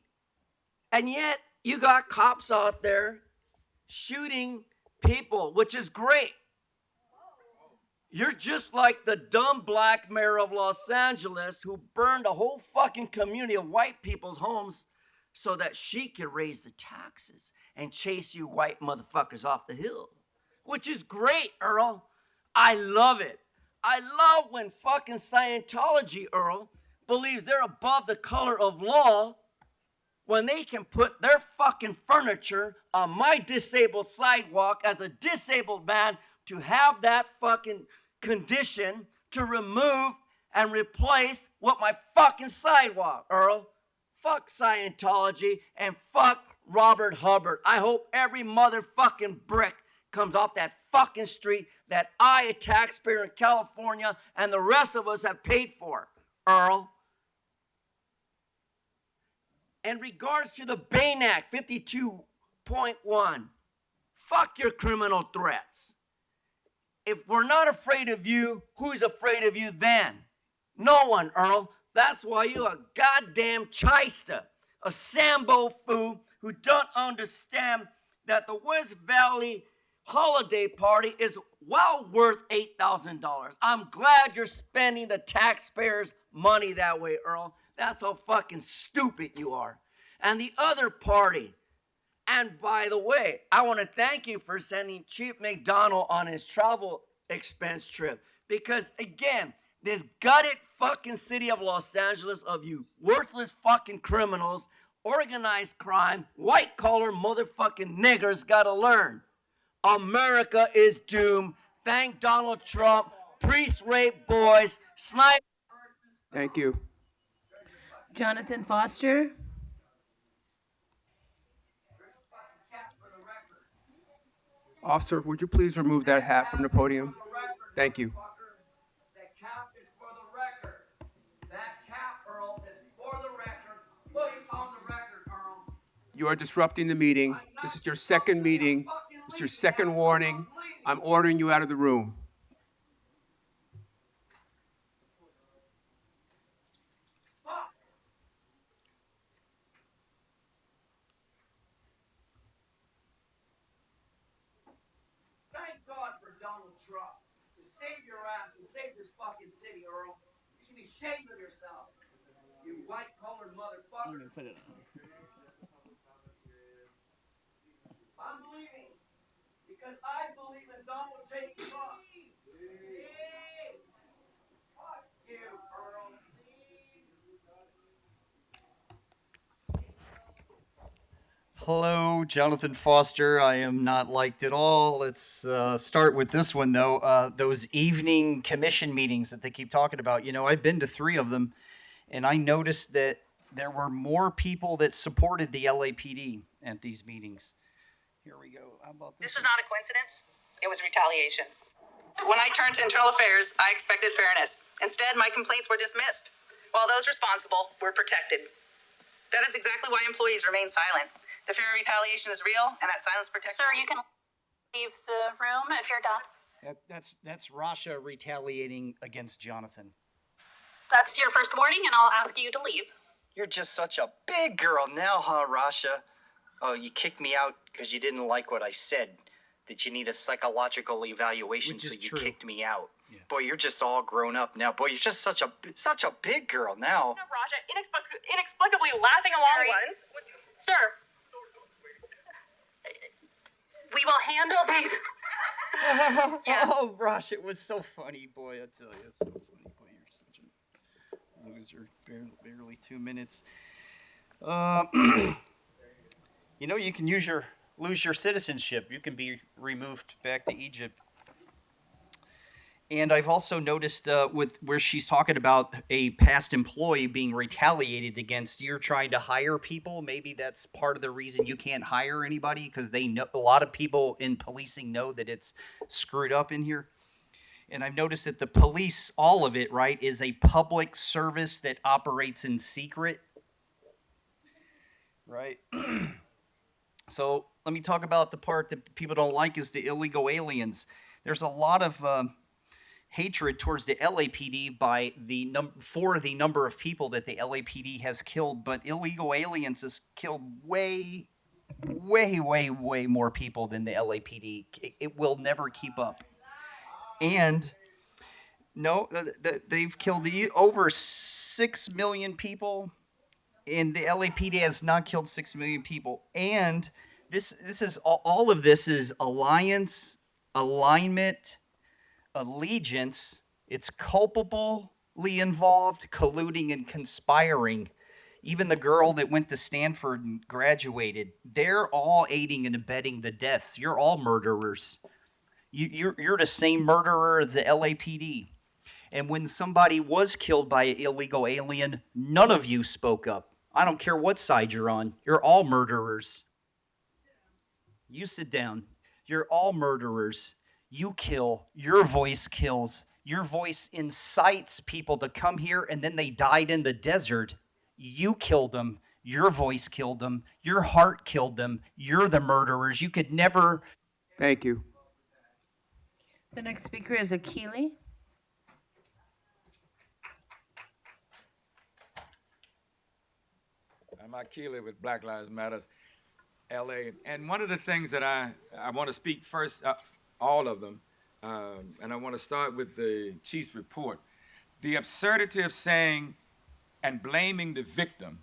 And yet you got cops out there shooting people, which is great. You're just like the dumb black mayor of Los Angeles who burned a whole fucking community of white people's homes so that she could raise the taxes and chase you white motherfuckers off the hill. Which is great, Earl. I love it. I love when fucking Scientology, Earl, believes they're above the color of law when they can put their fucking furniture on my disabled sidewalk as a disabled man to have that fucking condition to remove and replace with my fucking sidewalk, Earl. Fuck Scientology and fuck Robert Hubbard. I hope every motherfucking brick comes off that fucking street that I, a taxpayer in California, and the rest of us have paid for, Earl. In regards to the Bain Act 52.1, fuck your criminal threats. If we're not afraid of you, who's afraid of you then? No one, Earl. That's why you a goddamn chyster, a Sambo fool who don't understand that the West Valley holiday party is well worth $8,000. I'm glad you're spending the taxpayers' money that way, Earl. That's how fucking stupid you are. And the other party, and by the way, I want to thank you for sending Chief McDonald on his travel expense trip. Because again, this gutted fucking city of Los Angeles of you worthless fucking criminals, organized crime, white collar motherfucking niggers gotta learn. America is doomed. Thank Donald Trump. Priest rape boys, snipe. Thank you. Jonathan Foster. Officer, would you please remove that hat from the podium? Thank you. That cap is for the record. That cap, Earl, is for the record. Put it on the record, Earl. You are disrupting the meeting. This is your second meeting. This is your second warning. I'm ordering you out of the room. Thank God for Donald Trump to save your ass and save this fucking city, Earl. You should be ashamed of yourself. You white-collared motherfucker. I'm leaving because I believe in Donald J. Trump. Fuck you, Earl. Hello, Jonathan Foster. I am not liked at all. Let's start with this one, though. Those evening commission meetings that they keep talking about, you know, I've been to 3 of them, and I noticed that there were more people that supported the LAPD at these meetings. Here we go. How about this? This was not a coincidence. It was retaliation. When I turned to Internal Affairs, I expected fairness. Instead, my complaints were dismissed, while those responsible were protected. That is exactly why employees remain silent. The fear of retaliation is real, and that silence protects. Sir, you can leave the room if you're done. That's Rasha retaliating against Jonathan. That's your first warning, and I'll ask you to leave. You're just such a big girl now, huh, Rasha? Oh, you kicked me out because you didn't like what I said. That you need a psychological evaluation, Which so is you true. kicked me out. Yeah. Boy, you're just all grown up now. Boy, you're just such a big girl now. Raja, inexplicably laughing along once. Sir, we will handle these. Oh, Rasha, it was so funny, boy. I tell you, it's so funny. Boy, you're such a loser. Barely 2 minutes. You know, you can lose your citizenship. You can be removed back to Egypt. And I've also noticed with where she's talking about a past employee being retaliated against. You're trying to hire people. Maybe that's part of the reason you can't hire anybody, because they know a lot of people in policing know that it's screwed up in here. And I've noticed that the police, all of it, right, is a public service that operates in secret. Right? So let me talk about the part that people don't like is the illegal aliens. There's a lot of hatred towards the LAPD by for the number of people that the LAPD has killed, but illegal aliens has killed way more people than the LAPD. It will never keep up. And no, they've killed over 6 million people, and the LAPD has not killed 6 million people. And this is all of this is alliance, alignment, allegiance. It's culpably involved, colluding and conspiring. Even the girl that went to Stanford and graduated, they're all aiding and abetting the deaths. You're all murderers. You're the same murderer as the LAPD. And when somebody was killed by an illegal alien, none of you spoke up. I don't care what side you're on. You're all murderers. You sit down. You're all murderers. You kill. Your voice kills. Your voice incites people to come here and then they died in the desert. You killed them. Your voice killed them. Your heart killed them. You're the murderers. You could never. Thank you. The next speaker is Akili. I'm Akili with Black Lives Matters LA. And one of the things that I want to speak first, all of them, and I want to start with the chief's report. The absurdity of saying and blaming the victim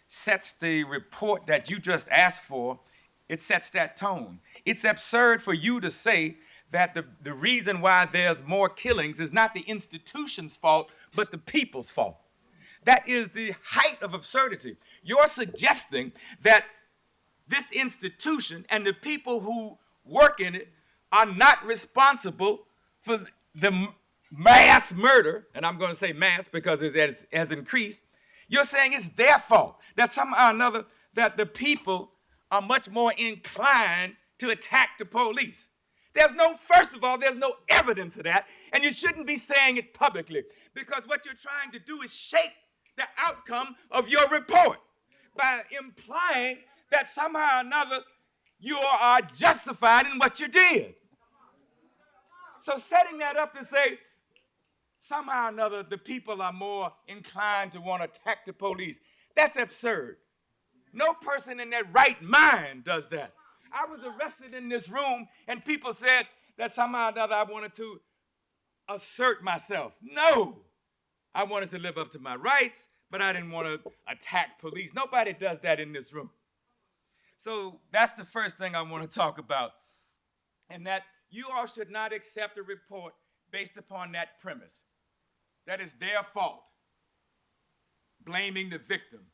sets the report that you just asked for, it sets that tone. It's absurd for you to say that the reason why there's more killings is not the institution's fault, but the people's fault. That is the height of absurdity. You're suggesting that this institution and the people who work in it are not responsible for the mass murder, and I'm going to say mass because it has increased. You're saying it's their fault, that somehow or another that the people are much more inclined to attack the police. First of all, there's no evidence of that, and you shouldn't be saying it publicly, because what you're trying to do is shape the outcome of your report by implying that somehow or another you are justified in what you did. So setting that up to say somehow or another the people are more inclined to want to attack the police, that's absurd. No person in their right mind does that. I was arrested in this room and people said that somehow or another I wanted to assert myself. No, I wanted to live up to my rights, but I didn't want to attack police. Nobody does that in this room. So that's the first thing I want to talk about. And that you all should not accept a report based upon that premise. That is their fault. Blaming the victim.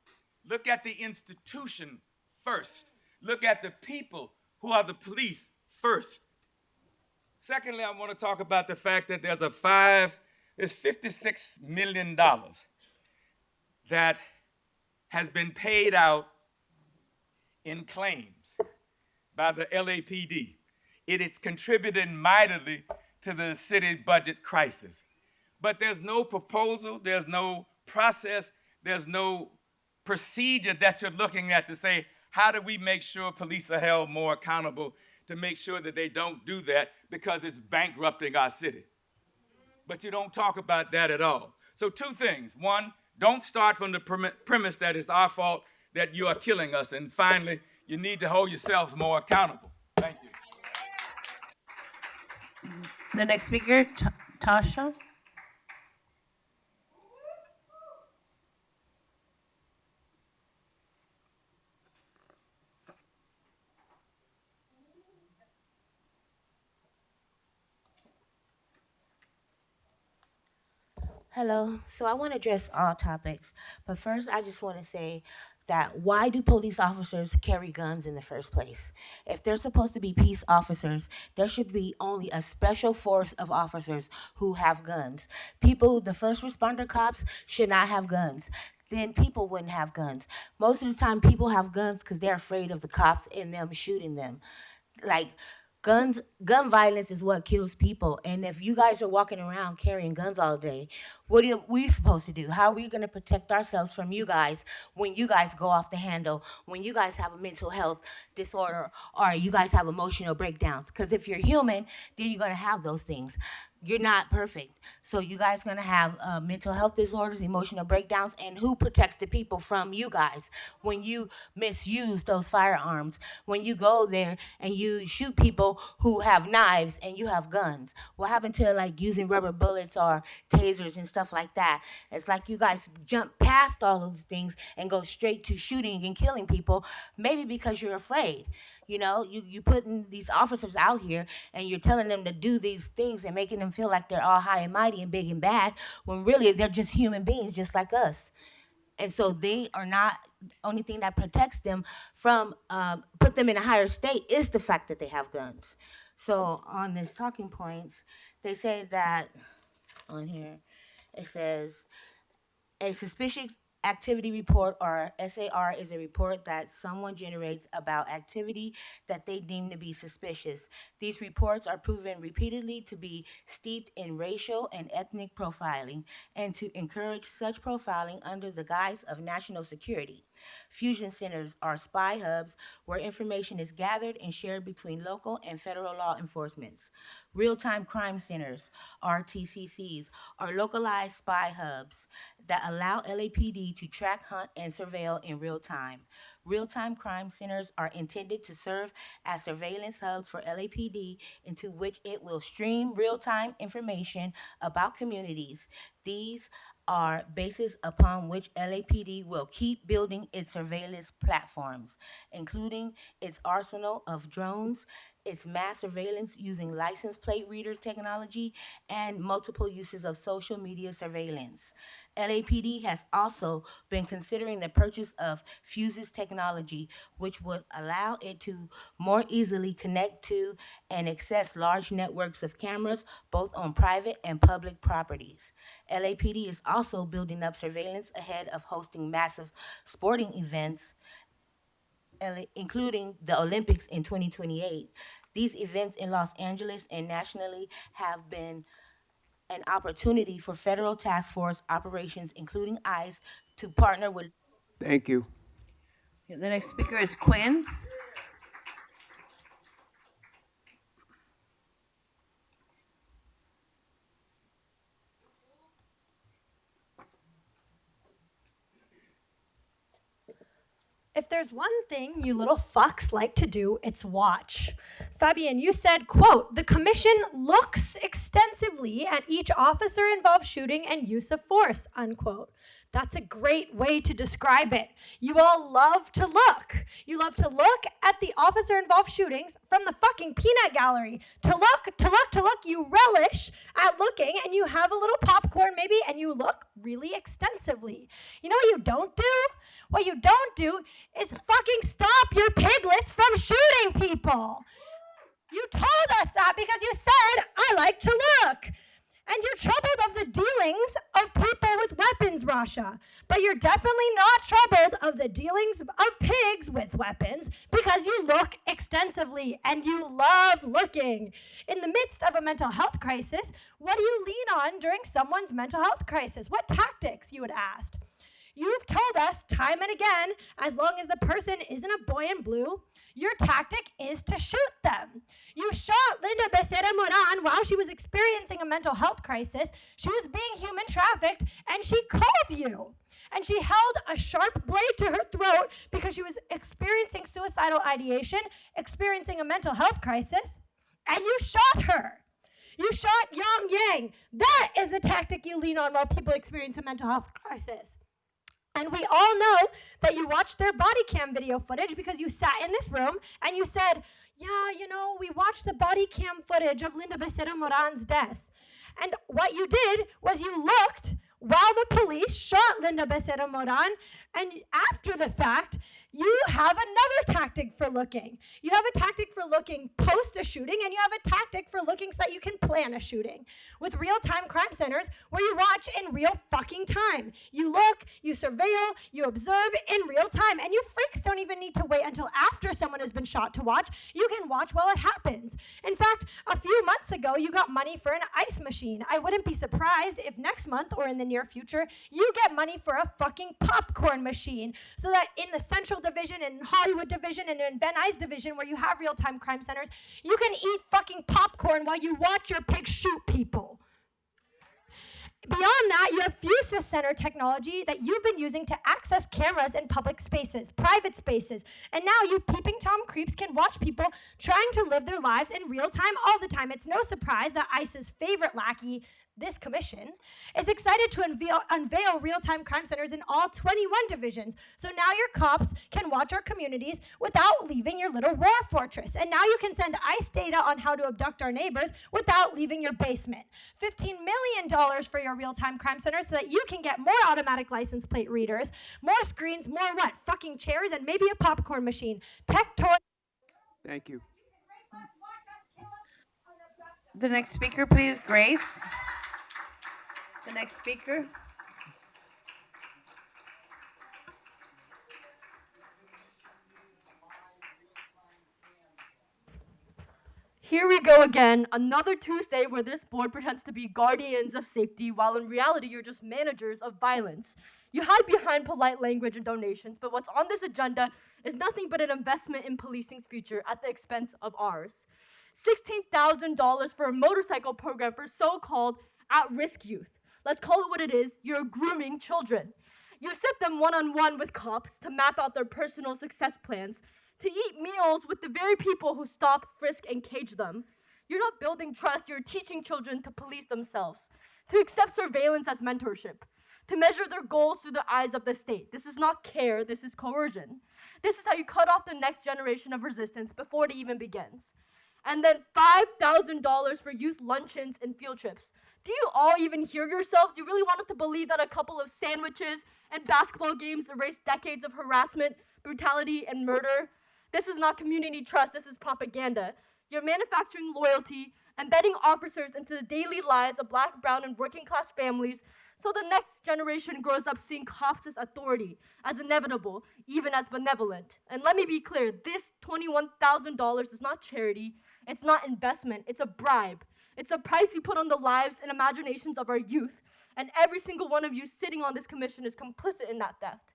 Look at the institution first. Look at the people who are the police first. Secondly, I want to talk about the fact that there's $56 million that has been paid out in claims by the LAPD. It is contributing mightily to the city budget crisis. But there's no proposal, there's no process, there's no procedure that you're looking at to say, how do we make sure police are held more accountable to make sure that they don't do that because it's bankrupting our city? But you don't talk about that at all. So two things. One, don't start from the premise that it's our fault that you are killing us. And finally, you need to hold yourselves more accountable. Thank you. The next speaker, Tasha. Hello. So I want to address all topics, but first I just want to say that why do police officers carry guns in the first place? If they're supposed to be peace officers, there should be only a special force of officers who have guns. People, the first responder cops should not have guns. Then people wouldn't have guns. Most of the time people have guns because they're afraid of the cops and them shooting them. Like, gun violence is what kills people. And if you guys are walking around carrying guns all day, what are we supposed to do? How are we going to protect ourselves from you guys when you guys go off the handle, when you guys have a mental health disorder, or you guys have emotional breakdowns? Because if you're human, then you're going to have those things. You're not perfect. So you guys going to have mental health disorders, emotional breakdowns, and who protects the people from you guys when you misuse those firearms, when you go there and you shoot people who have knives and you have guns? What happened to like using rubber bullets or tasers and stuff like that? It's like you guys jump past all those things and go straight to shooting and killing people, maybe because you're afraid. You know, you putting these officers out here and you're telling them to do these things and making them feel like they're all high and mighty and big and bad, when really they're just human beings just like us. And so they are not, only thing that protects them from, put them in a higher state is the fact that they have guns. So on this talking points, they say that, on here, it says, a suspicious Activity report, or SAR, is a report that someone generates about activity that they deem to be suspicious. These reports are proven repeatedly to be steeped in racial and ethnic profiling and to encourage such profiling under the guise of national security. Fusion centers are spy hubs where information is gathered and shared between local and federal law enforcements. Real-time crime centers, RTCCs, are localized spy hubs that allow LAPD to track, hunt, and surveil in real time. Real-time crime centers are intended to serve as surveillance hubs for LAPD into which it will stream real-time information about communities. These are bases upon which LAPD will keep building its surveillance platforms, including its arsenal of drones, its mass surveillance using license plate reader technology, and multiple uses of social media surveillance. LAPD has also been considering the purchase of Fuse's technology, which would allow it to more easily connect to and access large networks of cameras, both on private and public properties. LAPD is also building up surveillance ahead of hosting massive sporting events, including the Olympics in 2028. These events in Los Angeles and nationally have been an opportunity for federal task force operations, including ICE, to partner with. Thank you. The next speaker is Quinn. If there's one thing you little fucks like to do, it's watch. Fabian, you said, quote, "The commission looks extensively at each officer-involved shooting and use of force," unquote. That's a great way to describe it. You all love to look. You love to look at the officer-involved shootings from the fucking peanut gallery. To look, you relish at looking, and you have a little popcorn maybe, and you look really extensively. You know what you don't do? What you don't do is fucking stop your piglets from shooting people. You told us that because you said, "I like to look." And you're troubled of the dealings of people with weapons, Rasha. But you're definitely not troubled of the dealings of pigs with weapons because you look extensively and you love looking. In the midst of a mental health crisis, what do you lean on during someone's mental health crisis? What tactics, you would ask? You've told us time and again, as long as the person isn't a boy in blue, your tactic is to shoot them. You shot Linda Becerra Moran while she was experiencing a mental health crisis. She was being human trafficked, and she called you. And she held a sharp blade to her throat because she was experiencing suicidal ideation, experiencing a mental health crisis, and you shot her. You shot Yang Yang. That is the tactic you lean on while people experience a mental health crisis. And we all know that you watched their body cam video footage because you sat in this room and you said, "Yeah, you know, we watched the body cam footage of Linda Becerra Moran's death." And what you did was you looked while the police shot Linda Becerra Moran, and after the fact, you have another tactic for looking. You have a tactic for looking post a shooting, and you have a tactic for looking so that you can plan a shooting. With real-time crime centers, where you watch in real fucking time. You look, you surveil, you observe in real time, and you freaks don't even need to wait until after someone has been shot to watch. You can watch while it happens. In fact, a few months ago, you got money for an ice machine. I wouldn't be surprised if next month or in the near future, you get money for a fucking popcorn machine, so that in the Central Division and Hollywood Division and in Van Nuys Division, where you have real-time crime centers, you can eat fucking popcorn while you watch your pigs shoot people. Beyond that, you have Fusus Center technology that you've been using to access cameras in public spaces, private spaces, and now you peeping Tom creeps can watch people trying to live their lives in real time all the time. It's no surprise that ICE's favorite lackey, this commission, is excited to unveil real-time crime centers in all 21 divisions. So now your cops can watch our communities without leaving your little war fortress. And now you can send ICE data on how to abduct our neighbors without leaving your basement. $15 million for your real-time crime centers so that you can get more automatic license plate readers, more screens, more what? Fucking chairs, and maybe a popcorn machine. Tech toy. Thank you. The next speaker, please, Grace. The next speaker. Here we go again, another Tuesday where this board pretends to be guardians of safety while in reality you're just managers of violence. You hide behind polite language and donations, but what's on this agenda is nothing but an investment in policing's future at the expense of ours. $16,000 for a motorcycle program for so-called at-risk youth. Let's call it what it is, you're grooming children. You sit them one-on-one with cops to map out their personal success plans, to eat meals with the very people who stop, frisk, and cage them. You're not building trust, you're teaching children to police themselves, to accept surveillance as mentorship, to measure their goals through the eyes of the state. This is not care, this is coercion. This is how you cut off the next generation of resistance before it even begins. And then $5,000 for youth luncheons and field trips. Do you all even hear yourselves? Do you really want us to believe that a couple of sandwiches and basketball games erase decades of harassment, brutality, and murder? This is not community trust, this is propaganda. You're manufacturing loyalty, embedding officers into the daily lives of Black, brown, and working class families so the next generation grows up seeing cops as authority, as inevitable, even as benevolent. And let me be clear, this $21,000 is not charity, it's not investment, it's a bribe. It's a price you put on the lives and imaginations of our youth, and every single one of you sitting on this commission is complicit in that theft.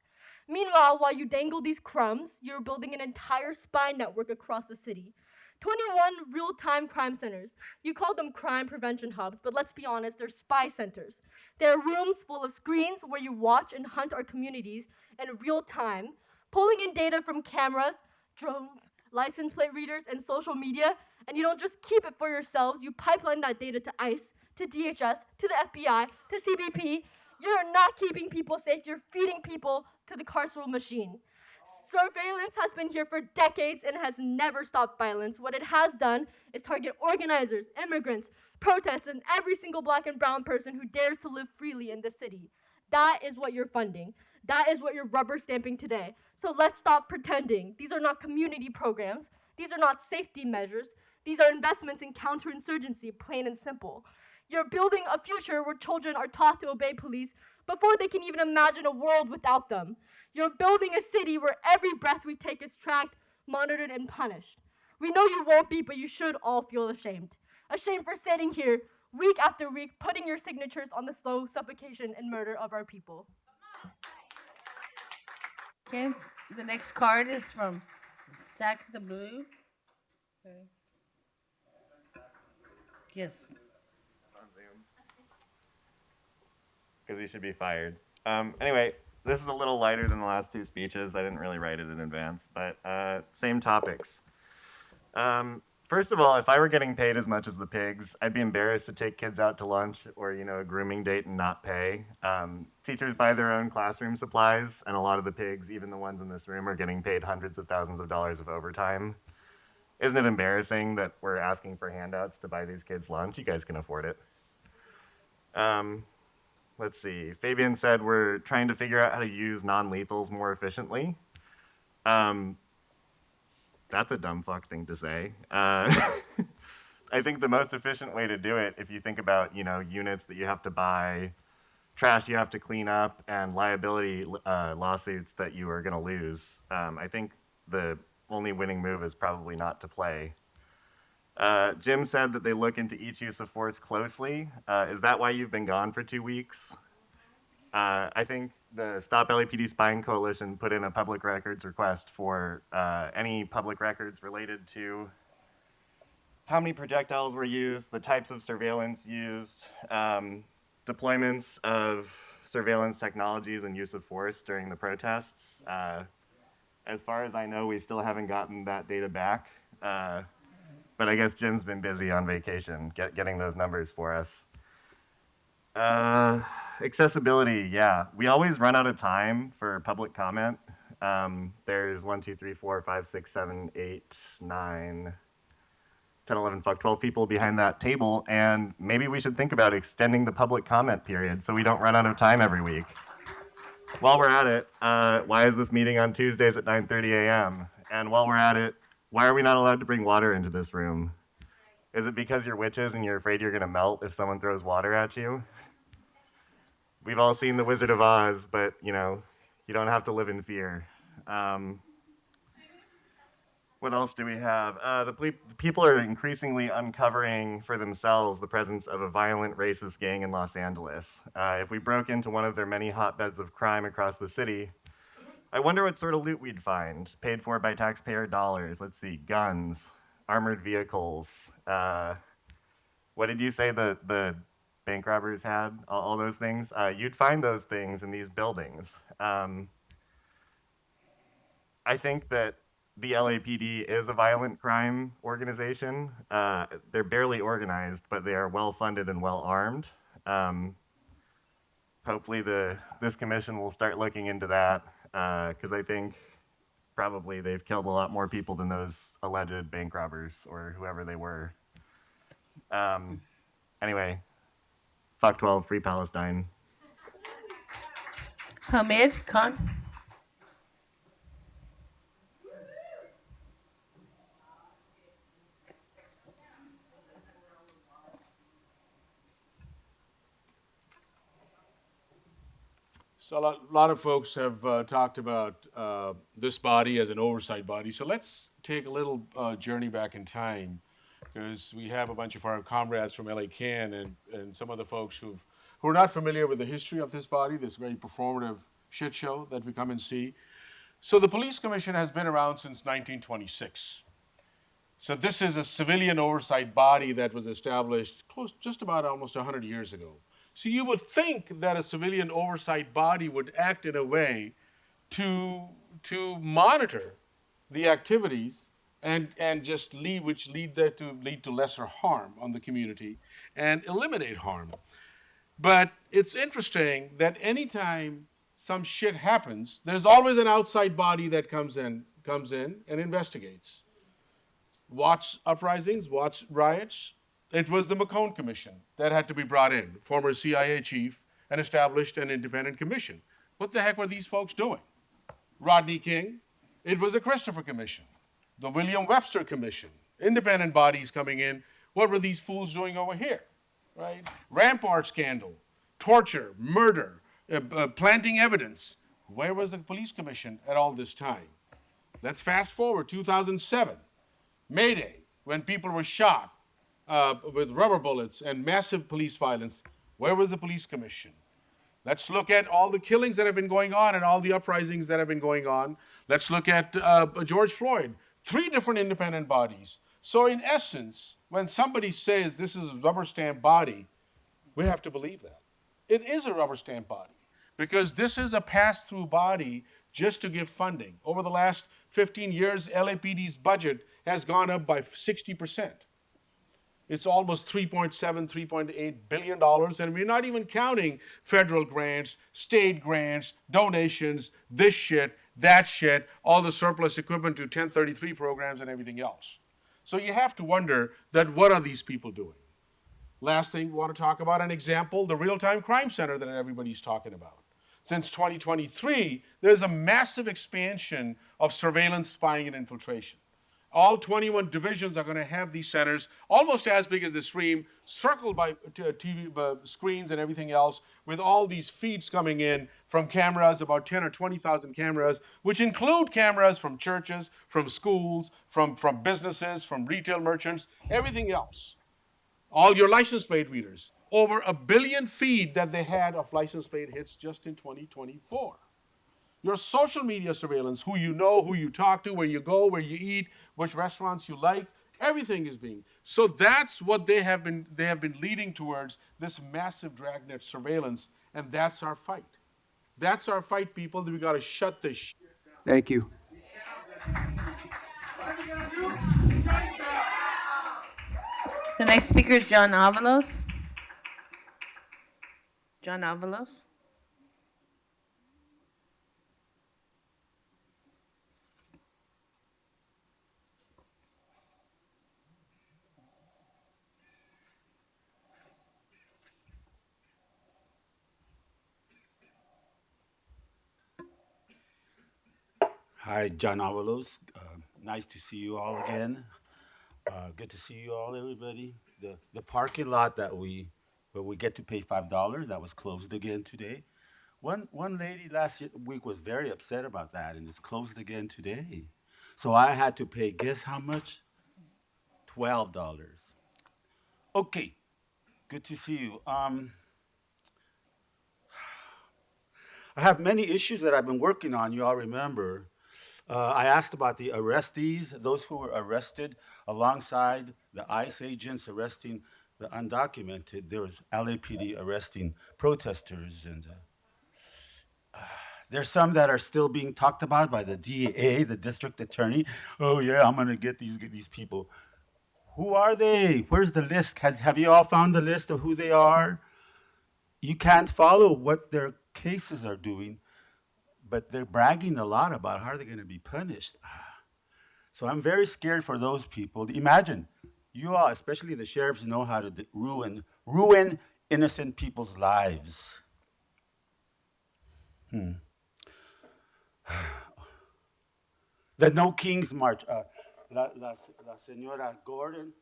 Meanwhile, while you dangle these crumbs, you're building an entire spy network across the city. 21 real-time crime centers. You call them crime prevention hubs, but let's be honest, they're spy centers. They're rooms full of screens where you watch and hunt our communities in real time, pulling in data from cameras, drones, license plate readers, and social media, and you don't just keep it for yourselves, you pipeline that data to ICE, to DHS, to the FBI, to CBP. You're not keeping people safe, you're feeding people to the carceral machine. Surveillance has been here for decades and has never stopped violence. What it has done is target organizers, immigrants, protesters, and every single Black and brown person who dares to live freely in this city. That is what you're funding. That is what you're rubber stamping today. So let's stop pretending. These are not community programs. These are not safety measures. These are investments in counterinsurgency, plain and simple. You're building a future where children are taught to obey police before they can even imagine a world without them. You're building a city where every breath we take is tracked, monitored, and punished. We know you won't be, but you should all feel ashamed. Ashamed for sitting here week after week, putting your signatures on the slow suffocation and murder of our people. Okay, the next card is from Sac the Blue. Okay. Yes. Because he should be fired. Anyway, this is a little lighter than the last two speeches. I didn't really write it in advance, but same topics. First of all, if I were getting paid as much as the pigs, I'd be embarrassed to take kids out to lunch or, a grooming date and not pay. Teachers buy their own classroom supplies, and a lot of the pigs, even the ones in this room, are getting paid hundreds of thousands of dollars of overtime. Isn't it embarrassing that we're asking for handouts to buy these kids lunch? You guys can afford it. Let's see. Fabian said we're trying to figure out how to use non-lethals more efficiently. That's a dumb fuck thing to say. I think the most efficient way to do it, if you think about, units that you have to buy, trash you have to clean up, and liability lawsuits that you are going to lose, I think the only winning move is probably not to play. Jim said that they look into each use of force closely. Is that why you've been gone for 2 weeks? I think the Stop LAPD Spying Coalition put in a public records request for any public records related to how many projectiles were used, the types of surveillance used, deployments of surveillance technologies and use of force during the protests. As far as I know, we still haven't gotten that data back. But I guess Jim's been busy on vacation getting those numbers for us. Accessibility, yeah. We always run out of time for public comment. There's 1, 2, 3, 4, 5, 6, 7, 8, 9, 10, 11, 12 people behind that table, and maybe we should think about extending the public comment period so we don't run out of time every week. While we're at it, why is this meeting on Tuesdays at 9:30 a.m.? And while we're at it, why are we not allowed to bring water into this room? Is it because you're witches and you're afraid you're gonna melt if someone throws water at you? We've all seen The Wizard of Oz, but you don't have to live in fear. What else do we have? People are increasingly uncovering for themselves the presence of a violent racist gang in Los Angeles. If we broke into one of their many hotbeds of crime across the city, I wonder what sort of loot we'd find, paid for by taxpayer dollars. Let's see, guns, armored vehicles. What did you say the bank robbers had? All those things? You'd find those things in these buildings. I think that the LAPD is a violent crime organization. They're barely organized, but they are well funded and well armed. Hopefully this commission will start looking into that, because I think probably they've killed a lot more people than those alleged bank robbers or whoever they were. Anyway, fuck 12, free Palestine. Hamid Khan. So a lot of folks have talked about this body as an oversight body. So let's take a little journey back in time, because we have a bunch of our comrades from LA Can and some of the folks who are not familiar with the history of this body, this very performative shit show that we come and see. So the Police Commission has been around since 1926. So this is a civilian oversight body that was established just about almost 100 years ago. So you would think that a civilian oversight body would act in a way to monitor the activities and just lead to lesser harm on the community and eliminate harm. But it's interesting that anytime some shit happens, there's always an outside body that comes in and investigates. Watch uprisings, watch riots. It was the McCone Commission that had to be brought in, former CIA chief, and established an independent commission. What the heck were these folks doing? Rodney King, it was a Christopher Commission, the William Webster Commission, independent bodies coming in. What were these fools doing over here, right? Rampart scandal, torture, murder, planting evidence. Where was the Police Commission at all this time? Let's fast forward, 2007, May Day, when people were shot with rubber bullets and massive police violence. Where was the Police Commission? Let's look at all the killings that have been going on and all the uprisings that have been going on. Let's look at George Floyd. 3 different independent bodies. So in essence, when somebody says this is a rubber stamp body, we have to believe that. It is a rubber stamp body, because this is a pass-through body just to give funding. Over the last 15 years, LAPD's budget has gone up by 60%. It's almost $3.7, $3.8 billion, and we're not even counting federal grants, state grants, donations, this shit, that shit, all the surplus equipment to 1033 programs and everything else. So you have to wonder that what are these people doing? Last thing we want to talk about, an example, the Real-Time Crime Center that everybody's talking about. Since 2023, there's a massive expansion of surveillance, spying, and infiltration. All 21 divisions are going to have these centers, almost as big as the stream, circled by TV screens and everything else, with all these feeds coming in from cameras, about 10 or 20,000 cameras, which include cameras from churches, from schools, from businesses, from retail merchants, everything else. All your license plate readers. Over 1 billion feed that they had of license plate hits just in 2024. Your social media surveillance, who you know, who you talk to, where you go, where you eat, which restaurants you like, everything is being. So that's what they have been leading towards, this massive dragnet surveillance, and that's our fight. That's our fight, people, that we got to shut this shit down. Thank you. The next speaker is John Avalos. John Avalos. Hi, John Avalos. Nice to see you all again. Good to see you all, everybody. The parking lot where we get to pay $5, that was closed again today. One lady last week was very upset about that, and it's closed again today. So I had to pay, guess how much? $12. Okay, good to see you. I have many issues that I've been working on, you all remember. I asked about the arrestees, those who were arrested alongside the ICE agents arresting the undocumented. There was LAPD arresting protesters, and there's some that are still being talked about by the DA, the district attorney. Oh yeah, I'm gonna get these people. Who are they? Where's the list? Have you all found the list of who they are? You can't follow what their cases are doing, but they're bragging a lot about how they're going to be punished. So I'm very scared for those people. Imagine, you all, especially the sheriffs, know how to ruin innocent people's lives. The No Kings March. La Señora Gordon,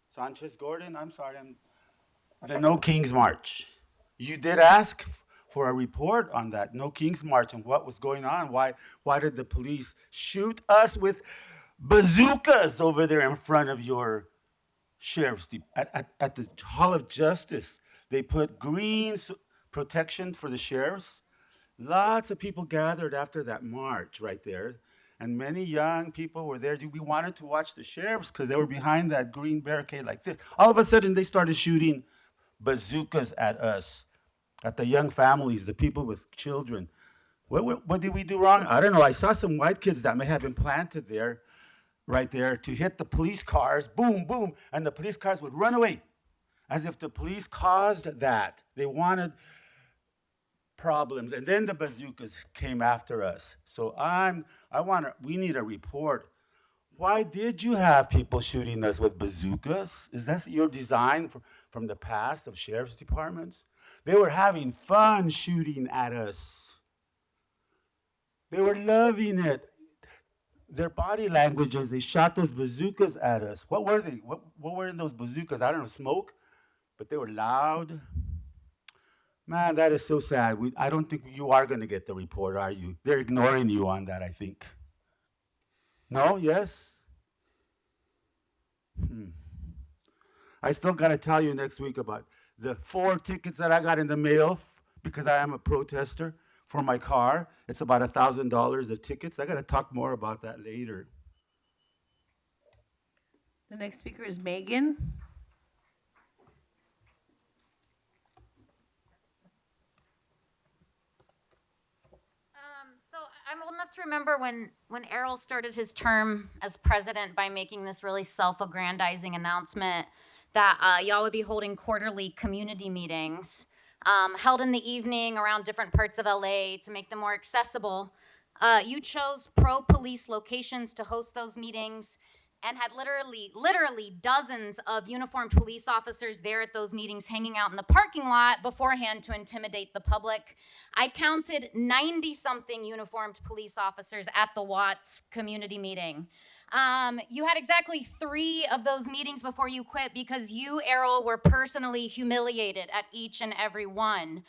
Sanchez Gordon, I'm sorry. The No Kings March. You did ask for a report on that No Kings March and what was going on. Why did the police shoot us with bazookas over there in front of your sheriff's at the Hall of Justice? They put green protection for the sheriffs. Lots of people gathered after that march right there. And many young people were there. We wanted to watch the sheriffs because they were behind that green barricade like this. All of a sudden, they started shooting bazookas at us, at the young families, the people with children. What did we do wrong? I don't know. I saw some white kids that may have been planted there, right there, to hit the police cars, boom, boom, and the police cars would run away, as if the police caused that. They wanted problems, and then the bazookas came after us. So we need a report. Why did you have people shooting us with bazookas? Is that your design from the past of sheriff's departments? They were having fun shooting at us. They were loving it. Their body languages, they shot those bazookas at us. What were they? What were in those bazookas? I don't know, smoke? But they were loud. Man, that is so sad. I don't think you are going to get the report, are you? They're ignoring you on that, I think. No? Yes? I still got to tell you next week about the 4 tickets that I got in the mail because I am a protester for my car. It's about $1,000 of tickets. I got to talk more about that later. The next speaker is Megan. I'm old enough to remember when Errol started his term as president by making this really self-aggrandizing announcement that y'all would be holding quarterly community meetings held in the evening around different parts of LA to make them more accessible. You chose pro-police locations to host those meetings and had literally dozens of uniformed police officers there at those meetings hanging out in the parking lot beforehand to intimidate the public. I counted 90-something uniformed police officers at the Watts community meeting. You had exactly 3 of those meetings before you quit because you, Errol, were personally humiliated at each and every one.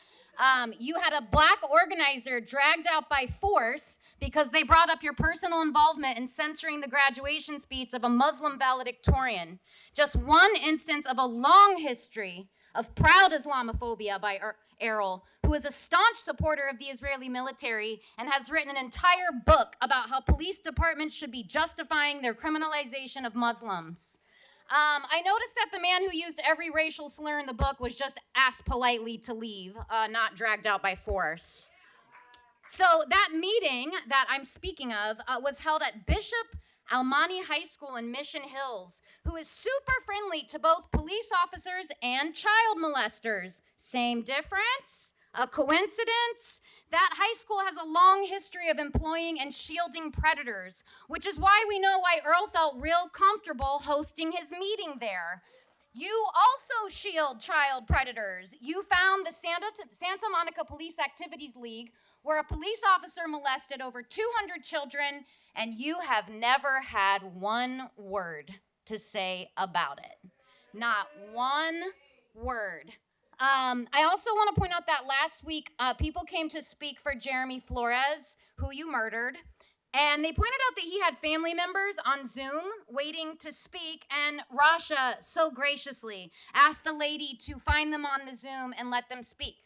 You had a black organizer dragged out by force because they brought up your personal involvement in censoring the graduation speech of a Muslim valedictorian. Just one instance of a long history of proud Islamophobia by Errol, who is a staunch supporter of the Israeli military and has written an entire book about how police departments should be justifying their criminalization of Muslims. I noticed that the man who used every racial slur in the book was just asked politely to leave, not dragged out by force. So that meeting that I'm speaking of was held at Bishop Almani High School in Mission Hills, who is super friendly to both police officers and child molesters. Same difference? A coincidence? That high school has a long history of employing and shielding predators, which is why we know why Earl felt real comfortable hosting his meeting there. You also shield child predators. You found the Santa Monica Police Activities League, where a police officer molested over 200 children, and you have never had one word to say about it. Not one word. I also want to point out that last week, people came to speak for Jeremy Flores, who you murdered. And they pointed out that he had family members on Zoom waiting to speak, and Rasha so graciously asked the lady to find them on the Zoom and let them speak.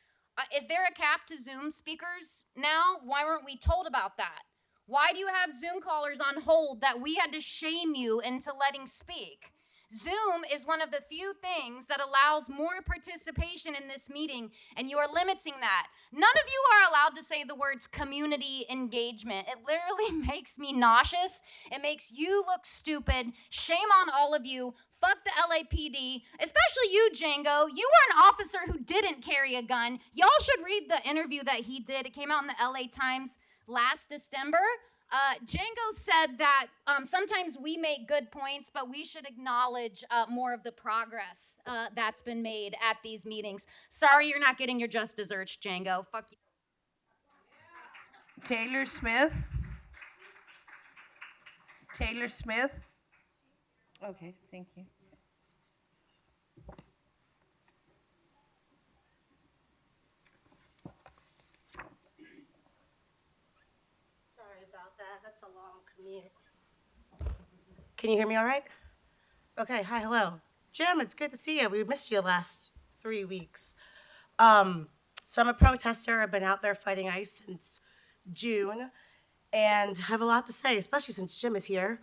Is there a cap to Zoom speakers now? Why weren't we told about that? Why do you have Zoom callers on hold that we had to shame you into letting speak? Zoom is one of the few things that allows more participation in this meeting, and you are limiting that. None of you are allowed to say the words community engagement. It literally makes me nauseous. It makes you look stupid. Shame on all of you. Fuck the LAPD, especially you, Django. You were an officer who didn't carry a gun. Y'all should read the interview that he did. It came out in the LA Times last December. Django said that sometimes we make good points, but we should acknowledge more of the progress that's been made at these meetings. Sorry you're not getting your just desserts, Django. Fuck you. Taylor Smith. Taylor Smith. Okay, thank you. Sorry about that. That's a long commute. Can you hear me all right? Okay, hi, hello. Jim, it's good to see you. We missed you the last 3 weeks. So I'm a protester. I've been out there fighting ICE since June and have a lot to say, especially since Jim is here.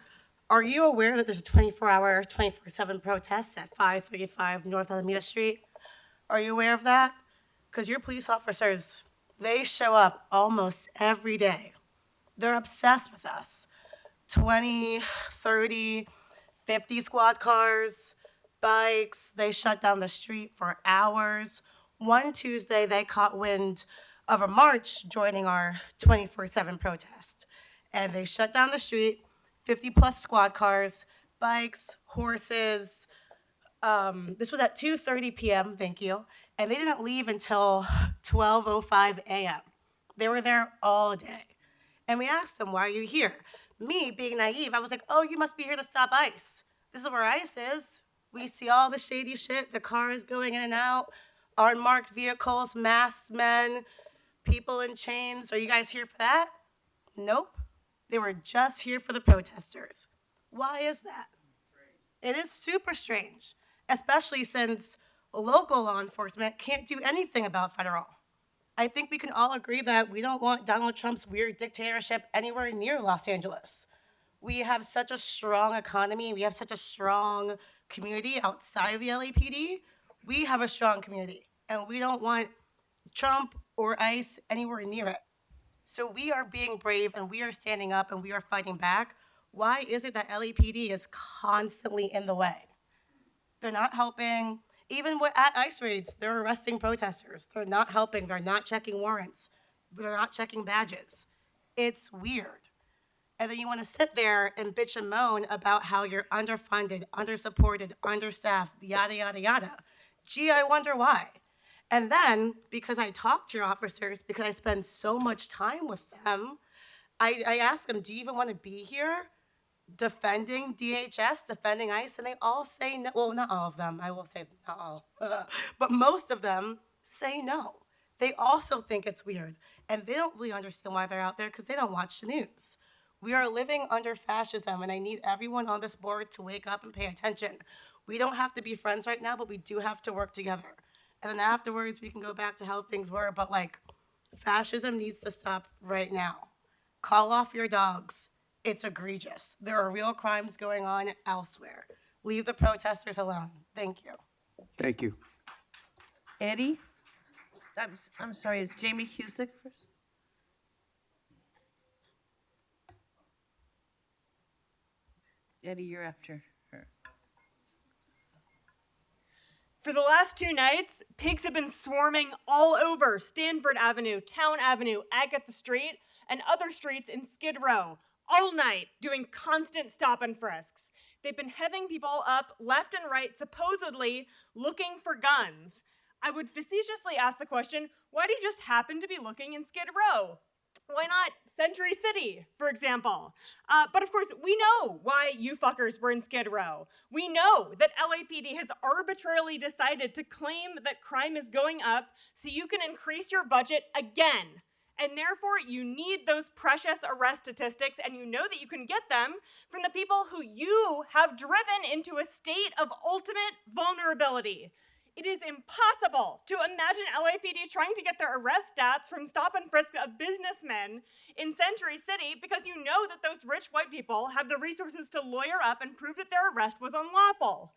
Are you aware that there's a 24-hour, 24/7 protest at 535 North Alameda Street? Are you aware of that? Because your police officers, they show up almost every day. They're obsessed with us. 20, 30, 50 squad cars, bikes. They shut down the street for hours. One Tuesday, they caught wind of a march joining our 24/7 protest. And they shut down the street, 50 plus squad cars, bikes, horses. This was at 2:30 p.m., thank you. And they didn't leave until 12:05 a.m. They were there all day. And we asked them, why are you here? Me, being naive, I was like, oh, you must be here to stop ICE. This is where ICE is. We see all the shady shit, the cars going in and out, unmarked vehicles, masked men, people in chains. Are you guys here for that? Nope. They were just here for the protesters. Why is that? It is super strange, especially since local law enforcement can't do anything about federal. I think we can all agree that we don't want Donald Trump's weird dictatorship anywhere near Los Angeles. We have such a strong economy. We have such a strong community outside of the LAPD. We have a strong community, and we don't want Trump or ICE anywhere near it. So we are being brave, and we are standing up, and we are fighting back. Why is it that LAPD is constantly in the way? They're not helping. Even at ICE raids, they're arresting protesters. They're not helping. They're not checking warrants. They're not checking badges. It's weird. And then you want to sit there and bitch and moan about how you're underfunded, undersupported, understaffed, yada, yada, yada. Gee, I wonder why. And then, because I talk to your officers, because I spend so much time with them, I ask them, do you even want to be here? Defending DHS, defending ICE, and they all say no. Well, not all of them. I will say not all. But most of them say no. They also think it's weird. And they don't really understand why they're out there because they don't watch the news. We are living under fascism, and I need everyone on this board to wake up and pay attention. We don't have to be friends right now, but we do have to work together. And then afterwards, we can go back to how things were. But, fascism needs to stop right now. Call off your dogs. It's egregious. There are real crimes going on elsewhere. Leave the protesters alone. Thank you. Thank you. Eddie? I'm sorry, it's Jamie Cusick first? Eddie, you're after her. For the last 2 nights, pigs have been swarming all over Stanford Avenue, Town Avenue, Agatha Street, and other streets in Skid Row, all night, doing constant stop and frisks. They've been heaving people up left and right, supposedly looking for guns. I would facetiously ask the question, why do you just happen to be looking in Skid Row? Why not Century City, for example? But of course, we know why you fuckers were in Skid Row. We know that LAPD has arbitrarily decided to claim that crime is going up so you can increase your budget again. And therefore, you need those precious arrest statistics, and you know that you can get them from the people who you have driven into a state of ultimate vulnerability. It is impossible to imagine LAPD trying to get their arrest stats from stop and frisk of businessmen in Century City because you know that those rich white people have the resources to lawyer up and prove that their arrest was unlawful.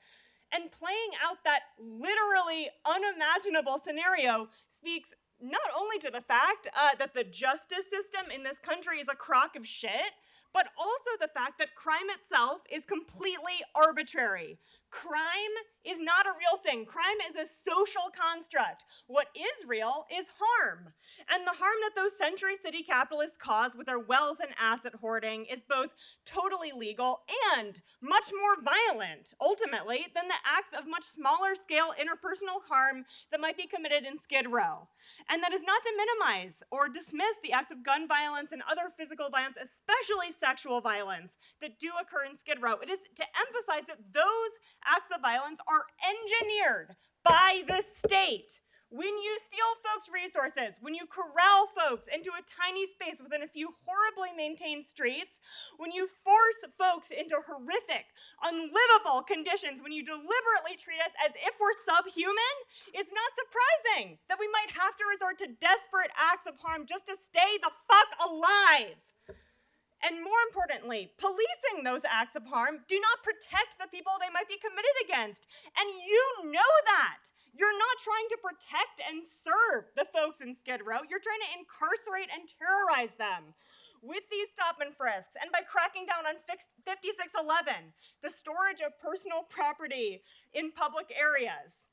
And playing out that literally unimaginable scenario speaks not only to the fact that the justice system in this country is a crock of shit, but also the fact that crime itself is completely arbitrary. Crime is not a real thing. Crime is a social construct. What is real is harm. And the harm that those Century City capitalists cause with their wealth and asset hoarding is both totally legal and much more violent, ultimately, than the acts of much smaller scale interpersonal harm that might be committed in Skid Row. And that is not to minimize or dismiss the acts of gun violence and other physical violence, especially sexual violence, that do occur in Skid Row. It is to emphasize that those acts of violence are engineered by the state. When you steal folks' resources, when you corral folks into a tiny space within a few horribly maintained streets, when you force folks into horrific, unlivable conditions, when you deliberately treat us as if we're subhuman, it's not surprising that we might have to resort to desperate acts of harm just to stay the fuck alive. And more importantly, policing those acts of harm do not protect the people they might be committed against. And you know that. You're not trying to protect and serve the folks in Skid Row. You're trying to incarcerate and terrorize them. With these stop and frisks, and by cracking down on 5611, the storage of personal property in public areas,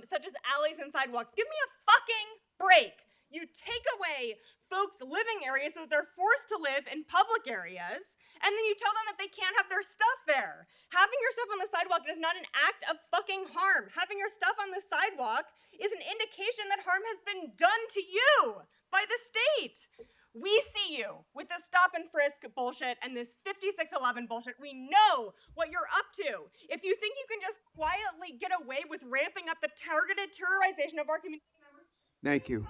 such as alleys and sidewalks, give me a fucking break. You take away folks' living areas so that they're forced to live in public areas, and then you tell them that they can't have their stuff there. Having your stuff on the sidewalk is not an act of fucking harm. Having your stuff on the sidewalk is an indication that harm has been done to you by the state. We see you with this stop and frisk bullshit and this 5611 bullshit. We know what you're up to. If you think you can just quietly get away with ramping up the targeted terrorization of our community members, Thank you.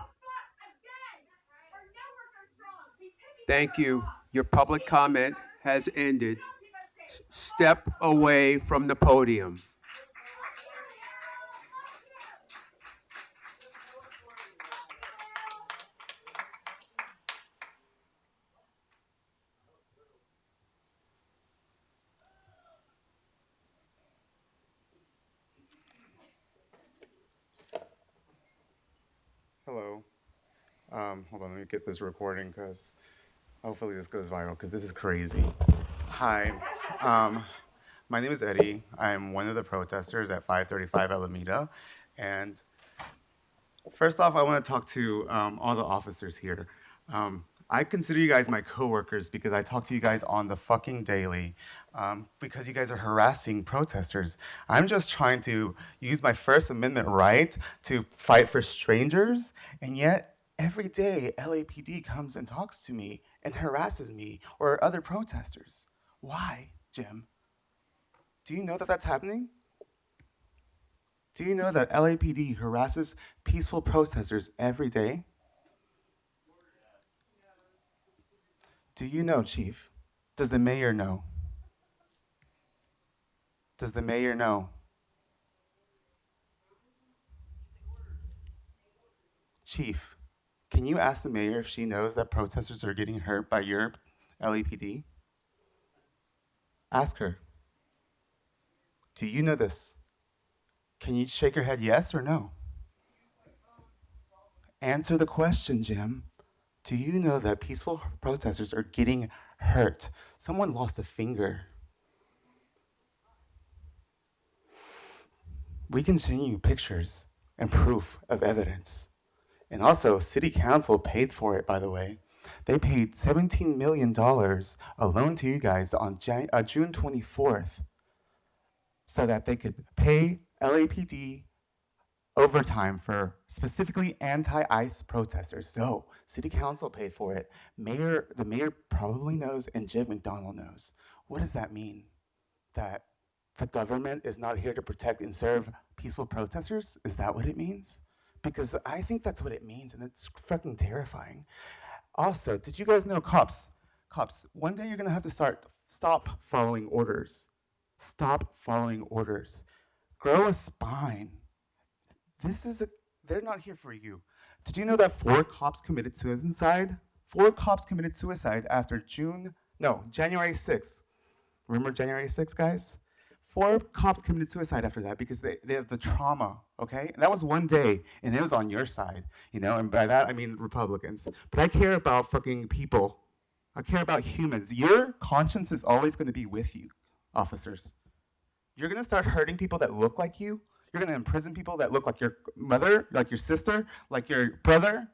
Thank you. Your public comment has ended. Step away from the podium. Hello. Hold on, let me get this recording because hopefully this goes viral because this is crazy. Hi. My name is Eddie. I'm one of the protesters at 535 Alameda. And first off, I want to talk to all the officers here. I consider you guys my coworkers because I talk to you guys on the fucking daily because you guys are harassing protesters. I'm just trying to use my First Amendment right to fight for strangers, and yet every day LAPD comes and talks to me and harasses me or other protesters. Why, Jim? Do you know that that's happening? Do you know that LAPD harasses peaceful protesters every day? Do you know, Chief? Does the mayor know? Does the mayor know? Chief, can you ask the mayor if she knows that protesters are getting hurt by your LAPD? Ask her. Do you know this? Can you shake your head yes or no? Answer the question, Jim. Do you know that peaceful protesters are getting hurt? Someone lost a finger. We can send you pictures and proof of evidence. And also, City Council paid for it, by the way. They paid $17 million alone to you guys on June 24th so that they could pay LAPD overtime for specifically anti-ICE protesters. So, City Council paid for it. The mayor probably knows, and Jim McDonald knows. What does that mean? That the government is not here to protect and serve peaceful protesters? Is that what it means? because I think that's what it means, and it's fucking terrifying. Also, did you guys know, cops, one day you're gonna have to stop following orders. Stop following orders. Grow a spine. They're not here for you. Did you know that 4 cops committed suicide? 4 cops committed suicide after January 6th. Remember January 6th, guys? 4 cops committed suicide after that because they have the trauma, okay? And that was one day, and it was on your side, and by that I mean Republicans. But I care about fucking people. I care about humans. Your conscience is always gonna be with you, officers. You're gonna start hurting people that look like you. You're gonna imprison people that look like your mother, like your sister, like your brother.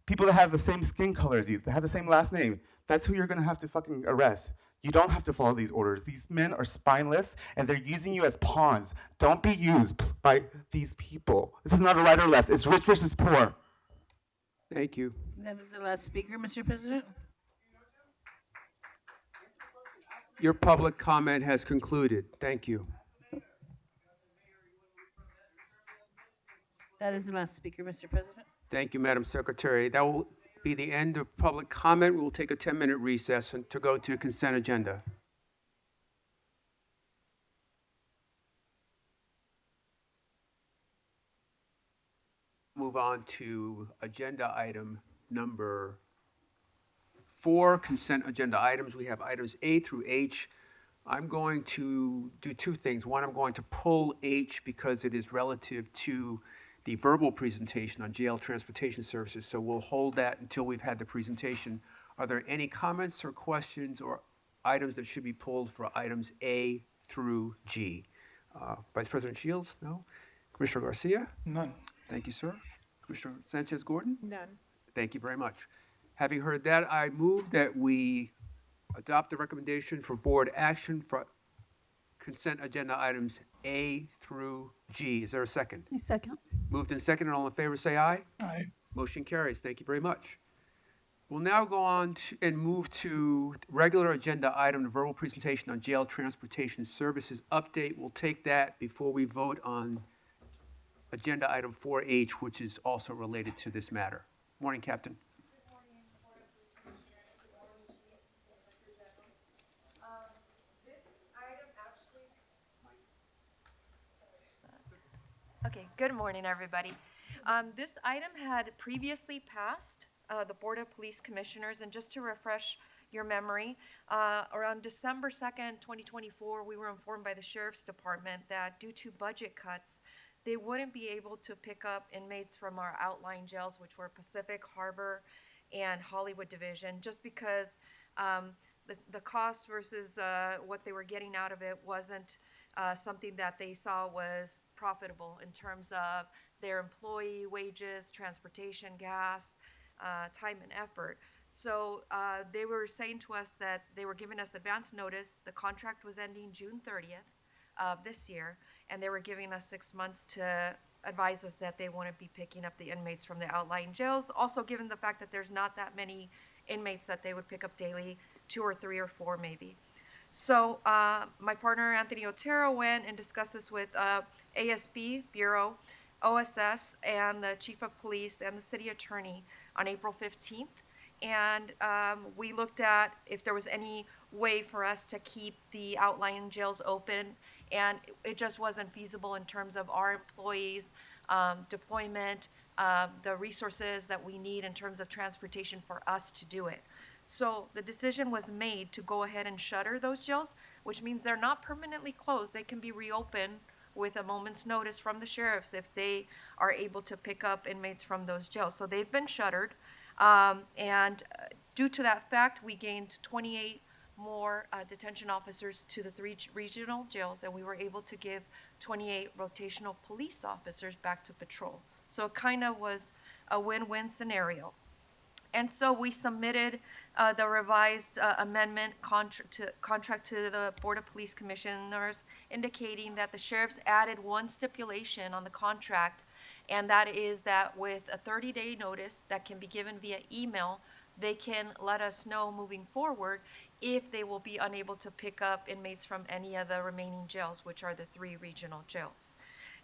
People that have the same skin color as you, that have the same last name. That's who you're gonna have to fucking arrest. You don't have to follow these orders. These men are spineless, and they're using you as pawns. Don't be used by these people. This is not a right or left. It's rich versus poor. Thank you. That was the last speaker, Mr. President. Your public comment has concluded. Thank you. That is the last speaker, Mr. President. Thank you, Madam Secretary. That will be the end of public comment. We will take a 10-minute recess to go to consent agenda. Move on to agenda item number 4, consent agenda items. We have items A through H. I'm going to do 2 things. One, I'm going to pull H because it is relative to the verbal presentation on jail transportation services, so we'll hold that until we've had the presentation. Are there any comments or questions or items that should be pulled for items A through G? Vice President Shields? No? Commissioner Garcia? None. Thank you, sir. Commissioner Sanchez-Gordon? None. Thank you very much. Having heard that, I move that we adopt the recommendation for board action for consent agenda items A through G. Is there a second? A second. Moved and seconded. All in favor, say aye. Aye. Motion carries. Thank you very much. We'll now go on and move to regular agenda item, the verbal presentation on jail transportation services update. We'll take that before we vote on agenda item 4H, which is also related to this matter. Morning, Captain. Okay, good morning, everybody. This item had previously passed the Board of Police Commissioners, and just to refresh your memory, around December 2nd, 2024, we were informed by the Sheriff's Department that due to budget cuts, they wouldn't be able to pick up inmates from our outlying jails, which were Pacific, Harbor, and Hollywood Division, just because the cost versus what they were getting out of it wasn't something that they saw was profitable in terms of their employee wages, transportation, gas, time and effort. So they were saying to us that they were giving us advance notice. The contract was ending June 30th of this year, and they were giving us 6 months to advise us that they wouldn't be picking up the inmates from the outlying jails. Also, given the fact that there's not that many inmates that they would pick up daily, 2 or 3 or 4 maybe. So my partner, Anthony Otero, went and discussed this with ASB, Bureau, OSS, and the Chief of Police and the City Attorney on April 15th. And we looked at if there was any way for us to keep the outlying jails open, and it just wasn't feasible in terms of our employees, deployment, the resources that we need in terms of transportation for us to do it. So the decision was made to go ahead and shutter those jails, which means they're not permanently closed. They can be reopened with a moment's notice from the sheriffs if they are able to pick up inmates from those jails. So they've been shuttered. And due to that fact, we gained 28 more detention officers to the 3 regional jails, and we were able to give 28 rotational police officers back to patrol. So it kind of was a win-win scenario. And so we submitted the revised amendment contract to the Board of Police Commissioners, indicating that the sheriffs added one stipulation on the contract, and that is that with a 30-day notice that can be given via email, they can let us know moving forward if they will be unable to pick up inmates from any of the remaining jails, which are the 3 regional jails.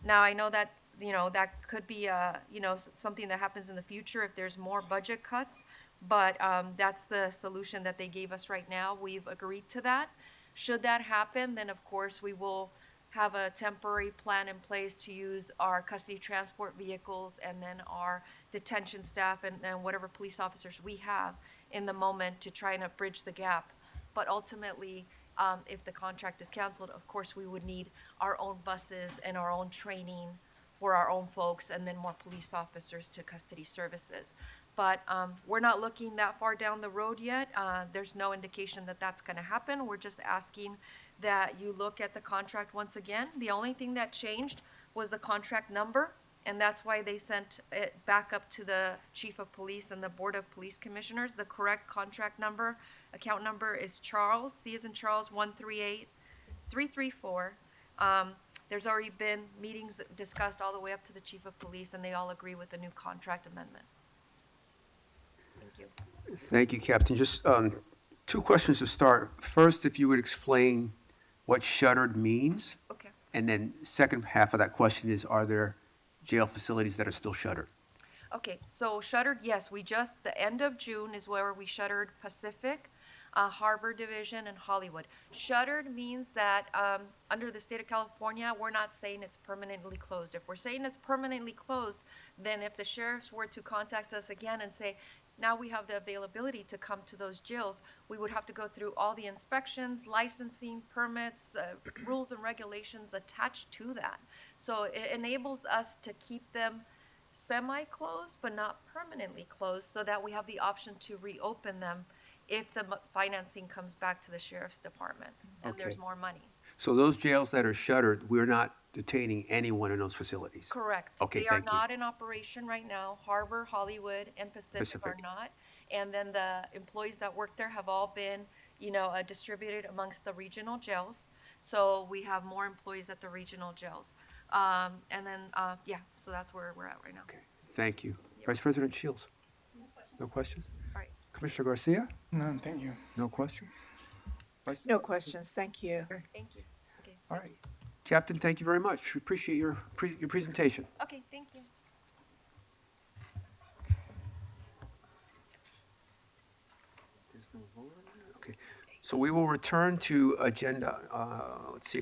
Now, I know that, you know, that could be, you know, something that happens in the future if there's more budget cuts, but that's the solution that they gave us right now. We've agreed to that. Should that happen, then of course we will have a temporary plan in place to use our custody transport vehicles and then our detention staff and whatever police officers we have in the moment to try and bridge the gap. But ultimately, if the contract is canceled, of course, we would need our own buses and our own training for our own folks and then more police officers to custody services. But we're not looking that far down the road yet. There's no indication that that's going to happen. We're just asking that you look at the contract once again. The only thing that changed was the contract number, and that's why they sent it back up to the chief of police and the board of police commissioners. The correct contract number, account number is Charles, C as in Charles, 138334. There's already been meetings discussed all the way up to the chief of police, and they all agree with the new contract amendment. Thank you. Thank you, Captain. Just two questions to start. First, if you would explain what shuttered means. Okay. And then second half of that question is, are there jail facilities that are still shuttered? Okay, so shuttered, yes, the end of June is where we shuttered Pacific, Harbor Division, and Hollywood. Shuttered means that under the state of California, we're not saying it's permanently closed. If we're saying it's permanently closed, then if the sheriffs were to contact us again and say, now we have the availability to come to those jails, we would have to go through all the inspections, licensing, permits, rules and regulations attached to that. So it enables us to keep them semi-closed, but not permanently closed, so that we have the option to reopen them if the financing comes back to the sheriff's department and there's Okay. more money. So those jails that are shuttered, we're not detaining anyone in those facilities? Correct. Okay, They are thank you. not in operation right now. Harbor, Hollywood, and Pacific are Pacific. not. And then the employees that work there have all been, distributed amongst the regional jails. So we have more employees at the regional jails. So that's where we're at right now. Thank you. Vice President Shields? No questions? All right. Commissioner Garcia? None, thank you. No questions? No questions, thank you. Thank you. Okay. All right. Captain, thank you very much. We appreciate your presentation. Okay, thank you. Okay, so we will return to agenda,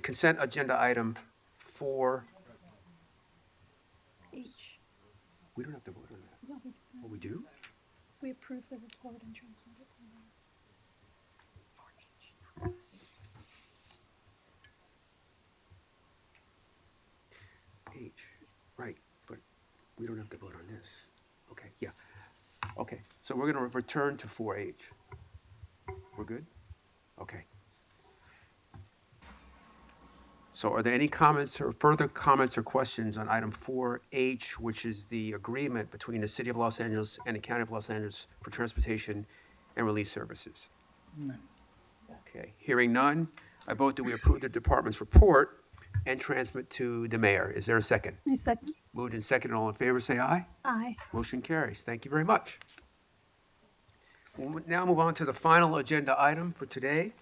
consent agenda item 4. H. We don't have to vote on that. No, Oh, we do? we approve the report and transmit it. H, right, but we don't have to vote on this. Okay, yeah. Okay, so we're going to return to 4H. We're good? Okay. So are there any comments or further comments or questions on item 4H, which is the agreement between the City of Los Angeles and the County of Los Angeles for transportation and relief services? None. Okay, hearing none, I vote that we approve the department's report and transmit to the mayor. Is there a second? I second. Moved and seconded, all in favor, say aye. Aye. Motion carries. Thank you very much. We'll now move on to the final agenda item for today,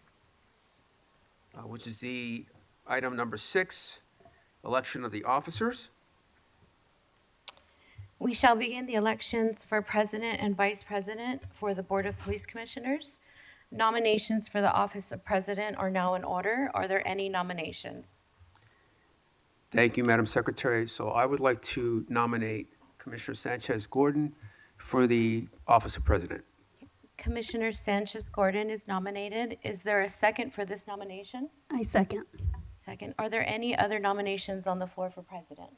which is the item number 6, election of the officers. We shall begin the elections for president and vice president for the Board of Police Commissioners. Nominations for the office of president are now in order. Are there any nominations? Thank you, Madam Secretary. So I would like to nominate Commissioner Sanchez Gordon for the office of president. Commissioner Sanchez Gordon is nominated. Is there a second for this nomination? I second. Second. Are there any other nominations on the floor for president?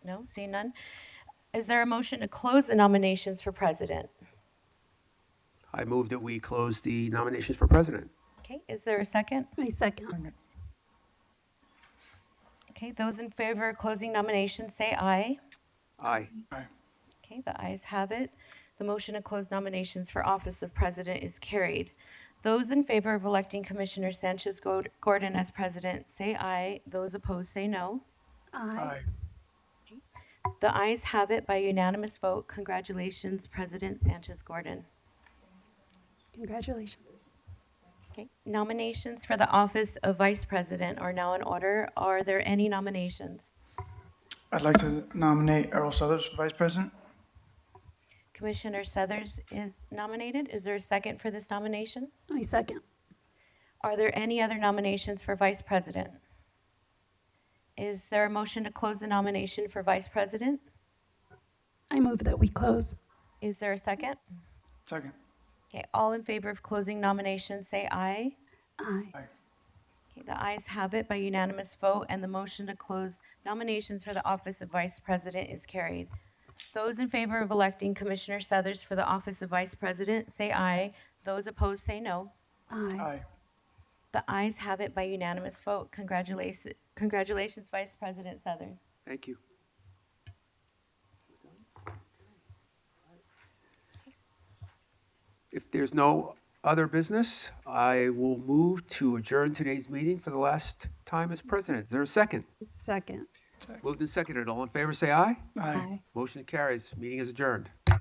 No, seeing none. Is there a motion to close the nominations for president? I move that we close the nominations for president. Okay, is there a second? I second. Okay, those in favor of closing nominations say aye. Aye. Okay, the ayes have it. The motion to close nominations for office of president is carried. Those in favor of electing Commissioner Sanchez Gordon as president say aye. Those opposed say no. Aye. The ayes have it by unanimous vote. Congratulations, President Sanchez Gordon. Congratulations. Okay. Nominations for the office of Vice President are now in order. Are there any nominations? I'd like to nominate Errol Southers for Vice President. Commissioner Southers is nominated. Is there a second for this nomination? I second. Are there any other nominations for Vice President? Is there a motion to close the nomination for Vice President? I move that we close. Is there a second? Second. Okay, all in favor of closing nominations, say aye. Aye. Okay, the ayes have it by unanimous vote, and the motion to close nominations for the office of Vice President is carried. Those in favor of electing Commissioner Southers for the office of Vice President, say aye. Those opposed, say no. Aye. Aye. The ayes have it by unanimous vote. Congratulations, Vice President Southers. Thank you. If there's no other business, I will move to adjourn today's meeting for the last time as president. Is there a second? Second. Moved and seconded. All in favor, say aye. Aye. Motion carries. Meeting is adjourned. Okay.